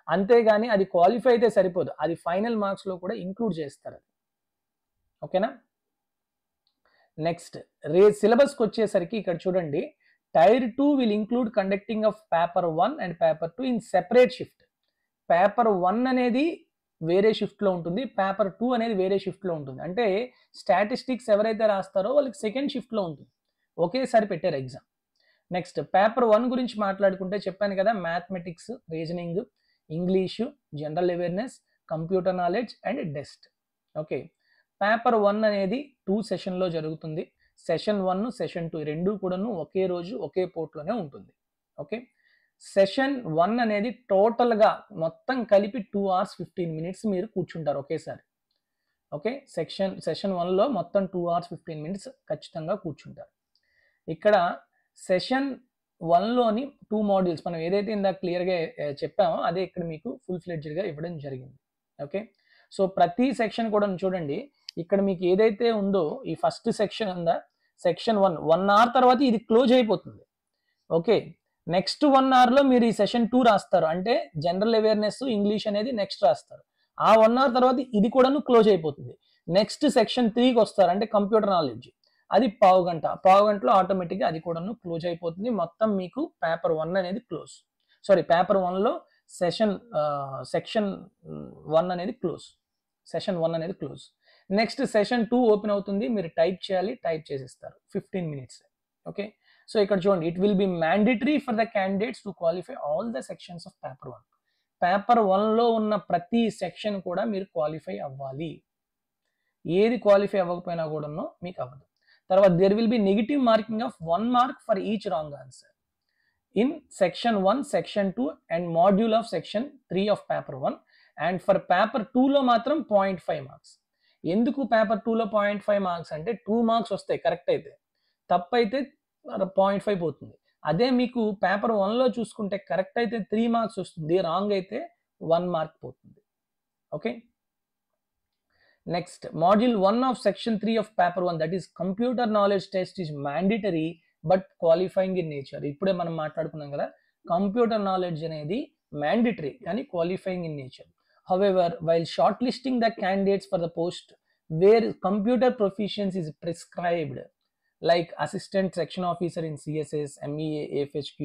అంతేగాని అది క్వాలిఫై అయితే సరిపోదు, అది ఫైనల్ మార్క్స్లో కూడా ఇంక్లూడ్ చేస్తారు. ఓకేనా? నెక్స్ట్ సిలబస్కి వచ్చేసరికి ఇక్కడ చూడండి, tier 2 will include conducting of paper 1 and paper 2 in separate shift. Paper 1 అనేది వేరే షిఫ్ట్లో ఉంటుంది, పేపర్ 2 అనేది వేరే షిఫ్ట్లో ఉంటుంది. అంటే స్టాటిస్టిక్స్ ఎవరైతే రాస్తారో వాళ్ళకి సెకండ్ షిఫ్ట్లో ఉంటుంది. ఒకేసారి పెట్టారు ఎగ్జామ్. నెక్స్ట్ పేపర్ 1 గురించి మాట్లాడుకుంటే చెప్పాను కదా, mathematics, reasoning, English, general awareness, computer knowledge and DEST. Okay, paper 1 అనేది 2 సెషన్లో జరుగుతుంది. సెషన్ 1, సెషన్ 2 రెండు కూడాను ఒకే రోజు ఒకే పోర్ట్లోనే ఉంటుంది. ఓకే, సెషన్ 1 అనేది టోటల్గా మొత్తం కలిపి 2 అవర్స్ 15 మినిట్స్ మీరు కూర్చుంటారు ఒకేసారి. ఓకే, సెషన్ 1లో మొత్తం 2 అవర్స్ 15 మినిట్స్ ఖచ్చితంగా కూర్చుంటారు. ఇక్కడ సెషన్ 1లోని 2 మాడ్యూల్స్ మనం ఏదైతే ఇందాక క్లియర్గా చెప్పామో అదే ఇక్కడ మీకు ఫుల్ ఫ్లెడ్జ్డ్గా ఇవ్వడం జరిగింది. ఓకే, సో ప్రతి సెక్షన్ కూడా చూడండి, ఇక్కడ మీకు ఏదైతే ఉందో ఈ ఫస్ట్ సెక్షన్ ఉందా, సెక్షన్ 1 అవర్ తర్వాత ఇది క్లోజ్ అయిపోతుంది. ఓకే, నెక్స్ట్ 1 అవర్లో మీరు ఈ సెషన్ 2 రాస్తారు. అంటే జనరల్ అవేర్నెస్, ఇంగ్లీష్ అనేది నెక్స్ట్ రాస్తారు. ఆ 1 అవర్ తర్వాత ఇది కూడాను క్లోజ్ అయిపోతుంది. నెక్స్ట్ సెక్షన్ 3కి వస్తారు, అంటే కంప్యూటర్ నాలెడ్జ్, అది పావు గంటలో ఆటోమేటిక్గా అది కూడాను క్లోజ్ అయిపోతుంది. మొత్తం మీకు పేపర్ 1 అనేది క్లోజ్. సారీ, పేపర్ 1లో సెక్షన్ 1 అనేది క్లోజ్. సెషన్ 1 అనేది క్లోజ్. నెక్స్ట్ సెషన్ 2 ఓపెన్ అవుతుంది, మీరు టైప్ చేయాలి, టైప్ చేసిస్తారు 15 మినిట్స్. ఓకే, సో ఇక్కడ చూడండి, it will be mandatory for the candidates to qualify all the sections of paper 1. Paper 1లో ఉన్న ప్రతి సెక్షన్ కూడా మీరు క్వాలిఫై అవ్వాలి. ఏది క్వాలిఫై అవ్వకపోయినా కూడాను మీకు అవ్వదు. తర్వాత there will be negative marking of 1 mark for each wrong answer in section 1, section 2 and module of section 3 of paper 1. And for paper 2లో మాత్రం 0.5 మార్క్స్. ఎందుకు పేపర్ 2లో 0.5 మార్క్స్ అంటే 2 మార్క్స్ వస్తాయి కరెక్ట్ అయితే, తప్పైతే 0.5 పోతుంది. అదే మీకు పేపర్ 1లో చూసుకుంటే కరెక్ట్ అయితే 3 మార్క్స్ వస్తుంది, రాంగ్ అయితే 1 మార్క్ పోతుంది. Okay, next module 1 of section 3 of paper 1, that is computer knowledge test is mandatory but qualifying in nature. ఇప్పుడే మనం మాట్లాడుకున్నాం కదా, కంప్యూటర్ నాలెడ్జ్ అనేది మ్యాండేటరీ కానీ qualifying in nature. However, while shortlisting the candidates for the post where computer proficiency is prescribed, like assistant section officer in CSS, MEA, AFHQ,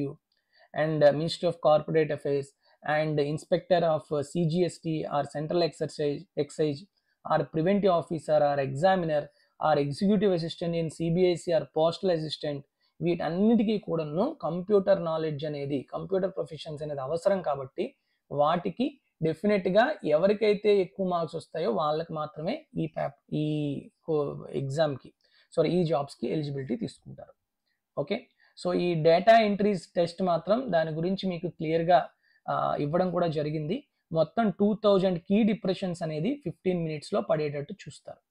and Ministry of Corporate Affairs, and inspector of CGST or Central Excise, or preventive officer, or examiner, or executive assistant in CBIC, or postal assistant, వీటన్నిటికీ కూడాను computer knowledge అనేది, computer professions అనేది అవసరం. కాబట్టి వాటికి డెఫినెట్గా ఎవరికైతే ఎక్కువ మార్క్స్ వస్తాయో వాళ్ళకి మాత్రమే ఈ ఎగ్జామ్కి. ఈ జాబ్స్కి ఎలిజిబిలిటీ తీసుకుంటారు. ఓకే, సో ఈ డేటా ఎంట్రీస్ టెస్ట్ మాత్రం దాని గురించి మీకు క్లియర్గా ఇవ్వడం కూడా జరిగింది. మొత్తం 2000 కీ డిప్రెషన్స్ అనేది 15 మినిట్స్లో పడేటట్టు చూస్తారు.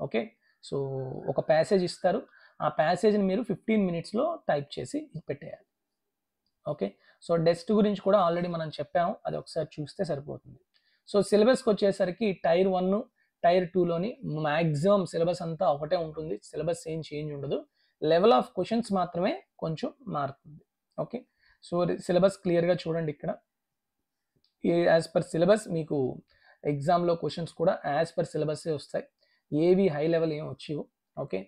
ఓకే, సో ఒక ప్యాసేజ్ ఇస్తారు, ఆ ప్యాసేజ్ని మీరు 15 మినిట్స్లో టైప్ చేసి పెట్టేయాలి. ఓకే, సో డెస్ట్ గురించి కూడా ఆల్రెడీ మనం చెప్పాము, అది ఒకసారి చూస్తే సరిపోతుంది. సో సిలబస్కి వచ్చేసరికి టైర్ 1 టైర్ 2లోని మ్యాక్సిమం సిలబస్ అంతా ఒకటే ఉంటుంది, సిలబస్ ఏం చేంజ్ ఉండదు, లెవెల్ ఆఫ్ క్వశ్చన్స్ మాత్రమే కొంచెం మారుతుంది. ఓకే, సో సిలబస్ క్లియర్గా చూడండి. ఇక్కడ యాజ్ పర్ సిలబస్ మీకు ఎగ్జామ్లో క్వశ్చన్స్ కూడా యాజ్ పర్ సిలబస్సే వస్తాయి, ఏవి హై లెవెల్ ఏం వచ్చేవు. ఓకే,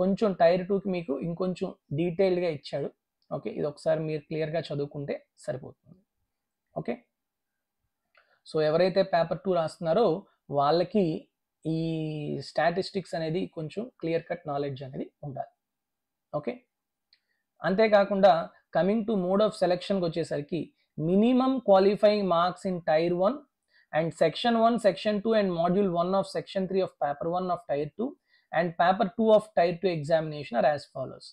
కొంచెం టైర్ 2కి మీకు ఇంకొంచెం డీటెయిల్డ్గా ఇచ్చాడు. ఓకే, ఇది ఒకసారి మీరు క్లియర్గా చదువుకుంటే సరిపోతుంది. ఓకే, సో ఎవరైతే పేపర్ 2 రాస్తున్నారో వాళ్ళకి ఈ స్టాటిస్టిక్స్ అనేది కొంచెం క్లియర్ కట్ నాలెడ్జ్ అనేది ఉండాలి. ఓకే, అంతేకాకుండా కమింగ్ టు మోడ్ ఆఫ్ సెలెక్షన్కి వచ్చేసరికి minimum qualifying marks in tier 1 and section 1, section 2 and module 1 of section 3 of paper 1 of tier 2 and paper 2 of tier 2 examination are as follows.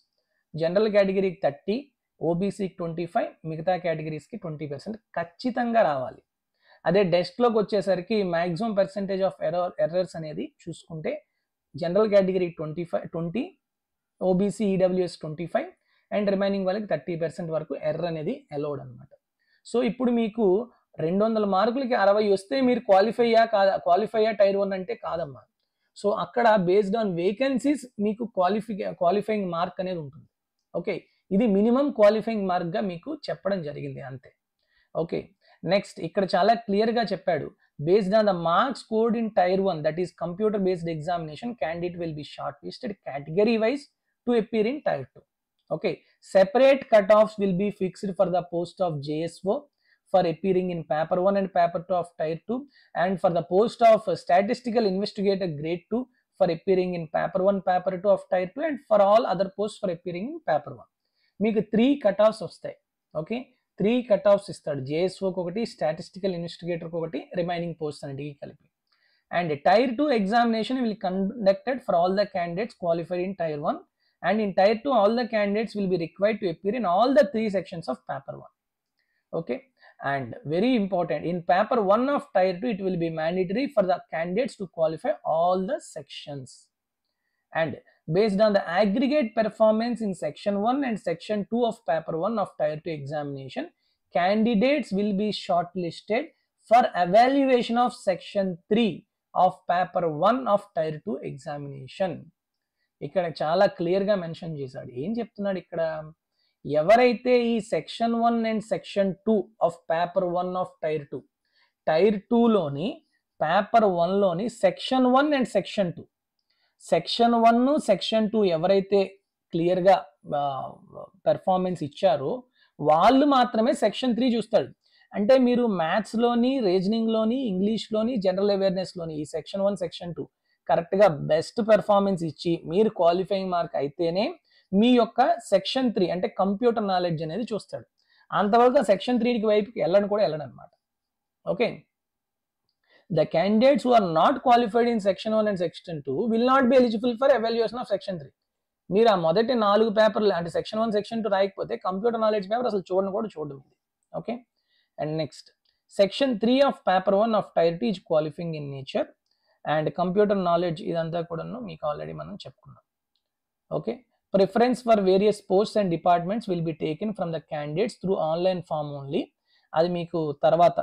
General category 30, OBC 25, మిగతా కేటగిరీస్కి 20% ఖచ్చితంగా రావాలి. అదే డెస్ట్లోకి వచ్చేసరికి maximum percentage of errors అనేది చూసుకుంటే general category 20, OBC EWS 25 and remaining వాళ్ళకి 30% వరకు error అనేది అలౌడ్ అనమాట. సో ఇప్పుడు మీకు 200 మార్కులకి 60 వస్తే మీరు క్వాలిఫైయా టైర్ 1 అంటే కాదమ్మా. సో అక్కడ బేస్డ్ ఆన్ వేకెన్సీస్ మీకు క్వాలిఫైయింగ్ మార్క్ అనేది ఉంటుంది. ఓకే, ఇది మినిమం క్వాలిఫైయింగ్ మార్క్గా మీకు చెప్పడం జరిగింది అంతే. ఓకే, నెక్స్ట్ ఇక్కడ చాలా క్లియర్గా చెప్పాడు, based on the marks scored in tier 1 that is computer based examination candidate will be shortlisted category wise to appear in tier 2. Okay, separate cut offs will be fixed for the post of JSO for appearing in paper 1 and paper 2 of tier 2 and for the post of statistical investigator grade 2 for appearing in paper 1 paper 2 of tier 2 and for all other posts for appearing in paper 1. మీకు 3 cut offs వస్తాయి. Okay, 3 cut offs ఇస్తాడు, JSOకి ఒకటి, statistical ఇన్వెస్టిగేటర్కి ఒకటి, remaining post అన్నిటికీ కలిపి. And tier 2 examination will conducted for all the candidates qualified in tier 1 and in tier 2 all the candidates will be required to appear in all the 3 sections of paper 1. Okay, and very important, in paper 1 of tier 2 it will be mandatory for the candidates to qualify all the sections, and based on the aggregate performance in section 1 and section 2 of paper 1 of tier 2 examination, candidates will be shortlisted for evaluation of section 3 of paper 1 of tier 2 examination. ఇక్కడ చాలా క్లియర్గా mention చేశాడు. ఏం చెప్తున్నాడు ఇక్కడ, ఎవరైతే ఈ section 1 and section 2 of paper 1 of tier 2, tier 2లోని పేపర్ 1లోని section 1 and section 2, section 1 section 2 ఎవరైతే క్లియర్గా పెర్ఫార్మెన్స్ ఇచ్చారో వాళ్ళు మాత్రమే సెక్షన్ 3 చూస్తాడు. అంటే మీరు మ్యాథ్స్లోని, రీజనింగ్లోని, ఇంగ్లీష్లోని, జనరల్ అవేర్నెస్లోని ఈ సెక్షన్ 1 సెక్షన్ 2 కరెక్ట్గా బెస్ట్ పెర్ఫార్మెన్స్ ఇచ్చి మీరు క్వాలిఫైయింగ్ మార్క్ అయితేనే మీ యొక్క సెక్షన్ 3 అంటే కంప్యూటర్ నాలెడ్జ్ అనేది చూస్తాడు. అంతవరకు సెక్షన్ 3కి వైపుకి వెళ్ళడం అనమాట. Okay, the candidates who are not qualified in section 1 and section 2 will not be eligible for evaluation of section 3. మీరు ఆ మొదటి 4 పేపర్లు అంటే సెక్షన్ 1 సెక్షన్ 2 రాయకపోతే కంప్యూటర్ నాలెడ్జ్ పేపర్ అసలు చూడడం ఇది. Okay, and next section 3 of paper 1 of tier 2 is qualifying in nature and computer knowledge, ఇదంతా కూడా మీకు ఆల్రెడీ మనం చెప్పుకున్నాం. Okay, preference for various posts and departments will be taken from the candidates through online form only. అది మీకు తర్వాత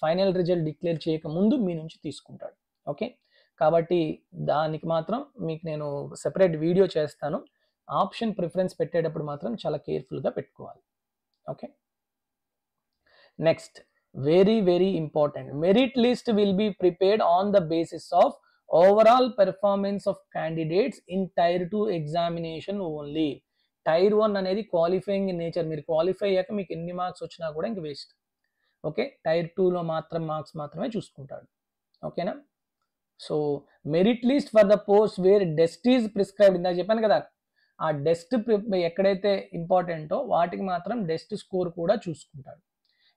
final result declare చేయక ముందు మీ నుంచి తీసుకుంటాడు. ఓకే, కాబట్టి దానికి మాత్రం మీకు నేను సెపరేట్ వీడియో చేస్తాను. ఆప్షన్ ప్రిఫరెన్స్ పెట్టేటప్పుడు మాత్రం చాలా కేర్ఫుల్గా పెట్టుకోవాలి. Okay, next very important, merit list will be prepared on the basis of overall performance of candidates in tier 2 examination only. Tier 1 అనేది క్వాలిఫైయింగ్ ఇన్ నేచర్, మీరు క్వాలిఫై అయ్యాక మీకు ఎన్ని మార్క్స్ వచ్చినా కూడా ఇంక వేస్ట్. ఓకే, టైర్ 2లో మార్క్స్ మాత్రమే చూసుకుంటాడు. ఓకేనా, so merit list for the post where DEST is prescribed, ఇందాక చెప్పాను కదా, ఆ డెస్ట్ ఎక్కడైతే ఇంపార్టెంటో వాటికి మాత్రం డెస్ట్ స్కోర్ కూడా చూసుకుంటాడు.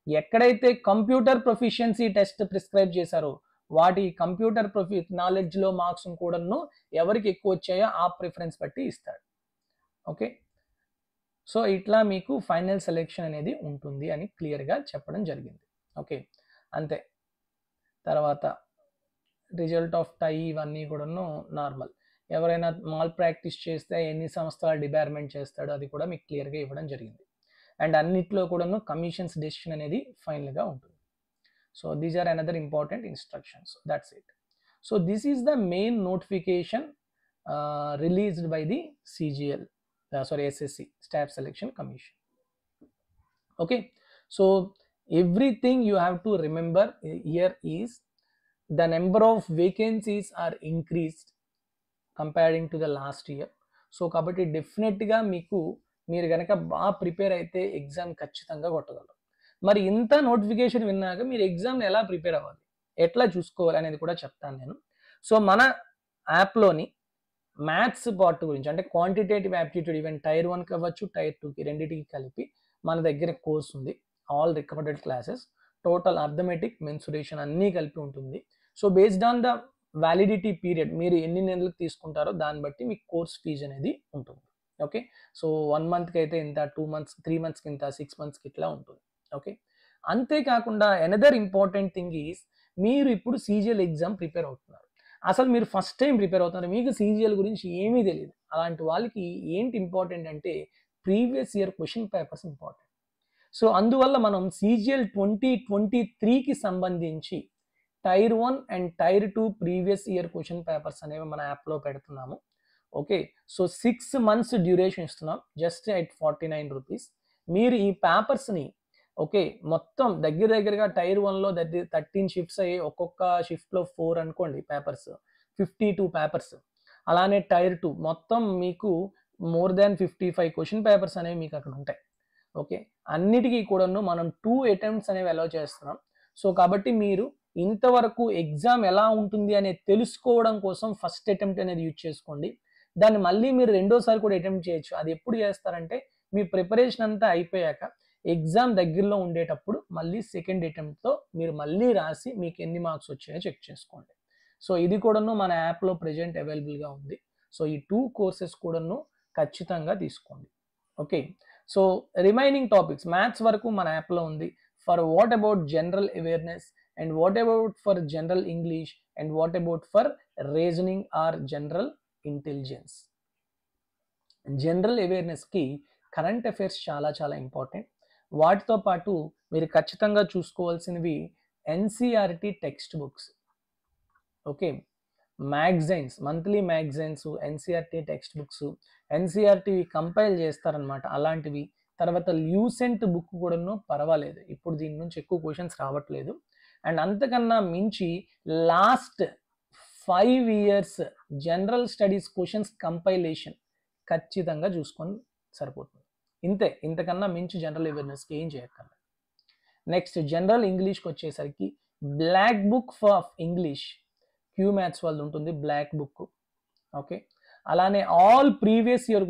ఎక్కడైతే కంప్యూటర్ ప్రొఫిషియన్సీ టెస్ట్ ప్రిస్క్రైబ్ చేశారో వాటి కంప్యూటర్ నాలెడ్జ్లో మార్క్స్ కూడాను ఎవరికి ఎక్కువ వచ్చాయో ఆ ప్రిఫరెన్స్ బట్టి ఇస్తాడు. ఓకే, సో ఇట్లా మీకు ఫైనల్ సెలెక్షన్ అనేది ఉంటుంది అని క్లియర్గా చెప్పడం జరిగింది. ఓకే, అంతే. తర్వాత రిజల్ట్ ఆఫ్ టై ఇవన్నీ కూడాను నార్మల్. ఎవరైనా మాల్ ప్రాక్టీస్ చేస్తే ఎన్ని సంవత్సరాలు డిబార్మెంట్ చేస్తాడో అది కూడా మీకు క్లియర్గా ఇవ్వడం జరిగింది. అండ్ అన్నిట్లో కూడాను కమిషన్స్ డెసిషన్ అనేది ఫైనల్గా ఉంటుంది. So these are another important instructions. That's it. So this is the main notification released by the CGL, SSC, Staff Selection Commission. Okay, so everything you have to remember here is the number of vacancies are increased comparing to the last year. So కాబట్టి డెఫినెట్గా మీరు కనుక బాగా prepare అయితే exam ఖచ్చితంగా కొట్టగలరు. మరి ఇంత notification విన్నాక మీరు ఎగ్జామ్ని ఎలా ప్రిపేర్ అవ్వాలి, ఎట్లా చూసుకోవాలి అనేది కూడా చెప్తాను నేను. సో మన యాప్లోని మ్యాథ్స్ పార్ట్ గురించి, అంటే క్వాంటిటేటివ్ యాప్టిట్యూడ్, ఈవెన్ టైర్ 1కి అవ్వచ్చు, టైర్ 2కి, రెండింటికి కలిపి మన దగ్గర కోర్స్ ఉంది. All recommended classes, total arithmetic, mensuration అన్నీ కలిపి ఉంటుంది. So based on the validity period, మీరు ఎన్ని నెలలకు తీసుకుంటారో దాన్ని బట్టి మీకు కోర్స్ ఫీజు అనేది ఉంటుంది. ఓకే, సో 1 మంత్కి అయితే ఇంత, 2 మంత్స్, 3 మంత్స్కి ఇంత, 6 మంత్స్కి ఇట్లా ఉంటుంది. ఓకే, అంతేకాకుండా ఎనదర్ ఇంపార్టెంట్ థింగ్ ఈజ్, మీరు ఇప్పుడు CGL ఎగ్జామ్ ప్రిపేర్ అవుతున్నారు. అసలు మీరు ఫస్ట్ టైం ప్రిపేర్ అవుతున్నారు, మీకు CGL గురించి ఏమీ తెలియదు. అలాంటి వాళ్ళకి ఏంటి ఇంపార్టెంట్ అంటే previous year question papers important. So అందువల్ల మనం CGL 2023కి సంబంధించి tier 1 and tier 2 previous year question papers అనేవి మన యాప్లో పెడుతున్నాము. ఓకే, సో 6 months డ్యూరేషన్ ఇస్తున్నాం, జస్ట్ ఎట్ 49 రూపీస్. మీరు ఈ పేపర్స్ని ఓకే మొత్తం దగ్గరగా టైర్ 1లో 13 షిఫ్ట్స్ అయ్యి, ఒక్కొక్క షిఫ్ట్లో 4 అనుకోండి పేపర్స్, 52 పేపర్స్. అలానే టైర్ 2 మొత్తం మీకు మోర్ దాన్ 55 క్వశ్చన్ పేపర్స్ అనేవి మీకు అక్కడ ఉంటాయి. ఓకే, అన్నిటికీ కూడాను మనం 2 attempts అనేవి అలౌ చేస్తున్నాం. సో కాబట్టి మీరు ఇంతవరకు ఎగ్జామ్ ఎలా ఉంటుంది అనేది తెలుసుకోవడం కోసం ఫస్ట్ అటెంప్ట్ అనేది యూజ్ చేసుకోండి. దాన్ని మళ్ళీ మీరు రెండోసారి కూడా అటెంప్ట్ చేయొచ్చు. అది ఎప్పుడు చేస్తారంటే మీ ప్రిపరేషన్ అంతా అయిపోయాక ఎగ్జామ్ దగ్గరలో ఉండేటప్పుడు మళ్ళీ సెకండ్ అటెంప్ట్తో మీరు మళ్ళీ రాసి మీకు ఎన్ని మార్క్స్ వచ్చాయో చెక్ చేసుకోండి. సో ఇది కూడాను మన యాప్లో ప్రెజెంట్ అవైలబుల్గా ఉంది. సో ఈ 2 కోర్సెస్ కూడాను ఖచ్చితంగా తీసుకోండి. Okay, so remaining topics maths వరకు మన యాప్లో ఉంది. For what about general awareness, and what about for general English, and what about for reasoning or general intelligence. General అవేర్నెస్కి కరెంట్ అఫైర్స్ చాలా ఇంపార్టెంట్. వాటితో పాటు మీరు ఖచ్చితంగా చూసుకోవాల్సినవి NCERT text books. Okay, magazines, monthly magazines, NCERT text books, NCERT compile చేస్తారనమాట అలాంటివి. తర్వాత ల్యూసెంట్ బుక్ కూడాను పర్వాలేదు, ఇప్పుడు దీని నుంచి ఎక్కువ క్వశ్చన్స్ రావట్లేదు. అండ్ అంతకన్నా మించి last 5 years general studies questions compilation ఖచ్చితంగా చూసుకొని సరిపోతుంది. ఇంతకన్నా మించి జనరల్ అవేర్నెస్కి ఏం చేయక్కర్లేదు. నెక్స్ట్ జనరల్ ఇంగ్లీష్కి వచ్చేసరికి black book for English, Q-Maths వాళ్ళు ఉంటుంది బ్లాక్ బుక్. ఓకే, అలానే ఆల్ ప్రీవియస్ ఇయర్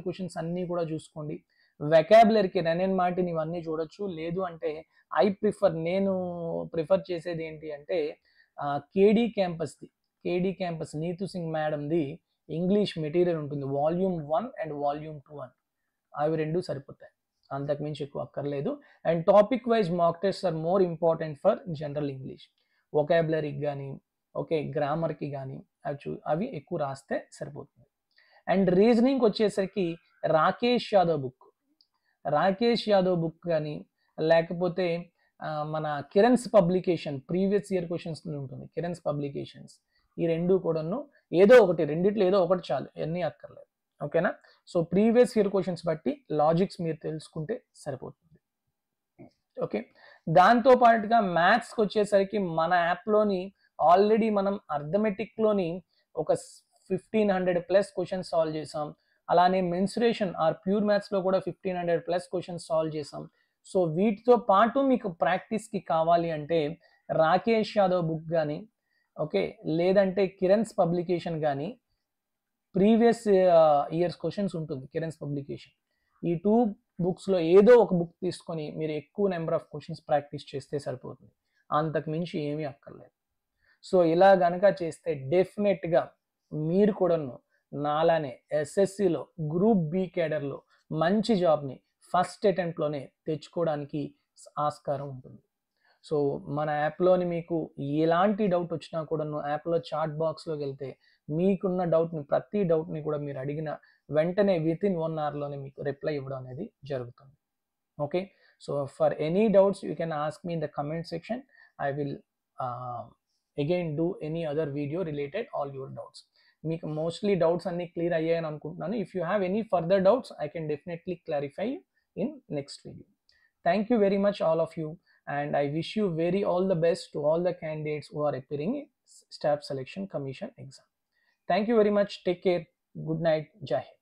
క్వశ్చన్స్ అన్నీ కూడా చూసుకోండి. వెకాబులరీకి రన్ అండ్ మార్టిన్ ఇవన్నీ చూడొచ్చు. లేదు అంటే నేను ప్రిఫర్ చేసేది ఏంటి అంటే KD క్యాంపస్ నీతు సింగ్ మేడంది ఇంగ్లీష్ మెటీరియల్ ఉంటుంది, వాల్యూమ్ 1 అండ్ వాల్యూమ్ 2 అని. అవి 2 సరిపోతాయి, అంతకుమించి ఎక్కువ అక్కర్లేదు. And topic wise mock test are more important for general English. వొకాబులరీకి కానీ ఓకే గ్రామర్కి కానీ అవి ఎక్కువ రాస్తే సరిపోతుంది. అండ్ రీజనింగ్కి వచ్చేసరికి రాకేష్ యాదవ్ బుక్ కానీ లేకపోతే మన Kiran's publication previous year questions ఉంటుంది, కిరణ్స్ పబ్లికేషన్స్. ఈ 2 కూడాను ఏదో ఒకటి, రెండిట్లో ఏదో ఒకటి చాలు, ఎన్ని అక్కర్లేదు. ఓకేనా, సో ప్రీవియస్ ఇయర్ క్వశ్చన్స్ బట్టి లాజిక్స్ మీరు తెలుసుకుంటే సరిపోతుంది. ఓకే, దాంతో పాటుగా మ్యాథ్స్కి వచ్చేసరికి మన యాప్లోని ఆల్రెడీ మనం అర్థమెటిక్లోని ఒక 1500+ క్వశ్చన్స్ సాల్వ్ చేసాం. అలానే మెన్సురేషన్ ఆర్ ప్యూర్ మ్యాథ్స్లో కూడా 1500+ క్వశ్చన్స్ సాల్వ్ చేసాం. సో వీటితో పాటు మీకు ప్రాక్టీస్కి కావాలి అంటే రాకేష్ యాదవ్ బుక్ కానీ ఓకే లేదంటే కిరణ్స్ పబ్లికేషన్ కానీ ప్రీవియస్ ఇయర్స్ క్వశ్చన్స్ ఉంటుంది కిరణ్స్ పబ్లికేషన్. ఈ 2 బుక్స్లో ఏదో ఒక బుక్ తీసుకొని మీరు ఎక్కువ నెంబర్ ఆఫ్ క్వశ్చన్స్ ప్రాక్టీస్ చేస్తే సరిపోతుంది, అంతకు మించి ఏమీ అక్కర్లేదు. సో ఇలా గనక చేస్తే డెఫినెట్గా మీరు కూడాను నాలానే ఎస్ఎస్సిలో గ్రూప్ బి కేడర్లో మంచి జాబ్ని ఫస్ట్ అటెంప్ట్లోనే తెచ్చుకోవడానికి ఆస్కారం ఉంటుంది. సో మన యాప్లోని మీకు ఎలాంటి డౌట్ వచ్చినా కూడాను యాప్లో చాట్ బాక్స్లోకి వెళ్తే మీకున్న డౌట్ని ప్రతి డౌట్ని కూడా మీరు అడిగిన వెంటనే వితిన్ 1 అవర్లోనే మీకు రిప్లై ఇవ్వడం అనేది జరుగుతుంది. Okay, so for any doubts you can ask me in the comment section. I will again do any other video related all your doubts. మీకు మోస్ట్లీ డౌట్స్ అన్ని క్లియర్ అయ్యాయని అనుకుంటున్నాను. If you have any further doubts I can definitely clarify in next video. Thank you very much all of you, and I wish you all the best to all the candidates who are appearing in Staff Selection Commission exam. Thank you very much. Take care. Good night. Jai Hind.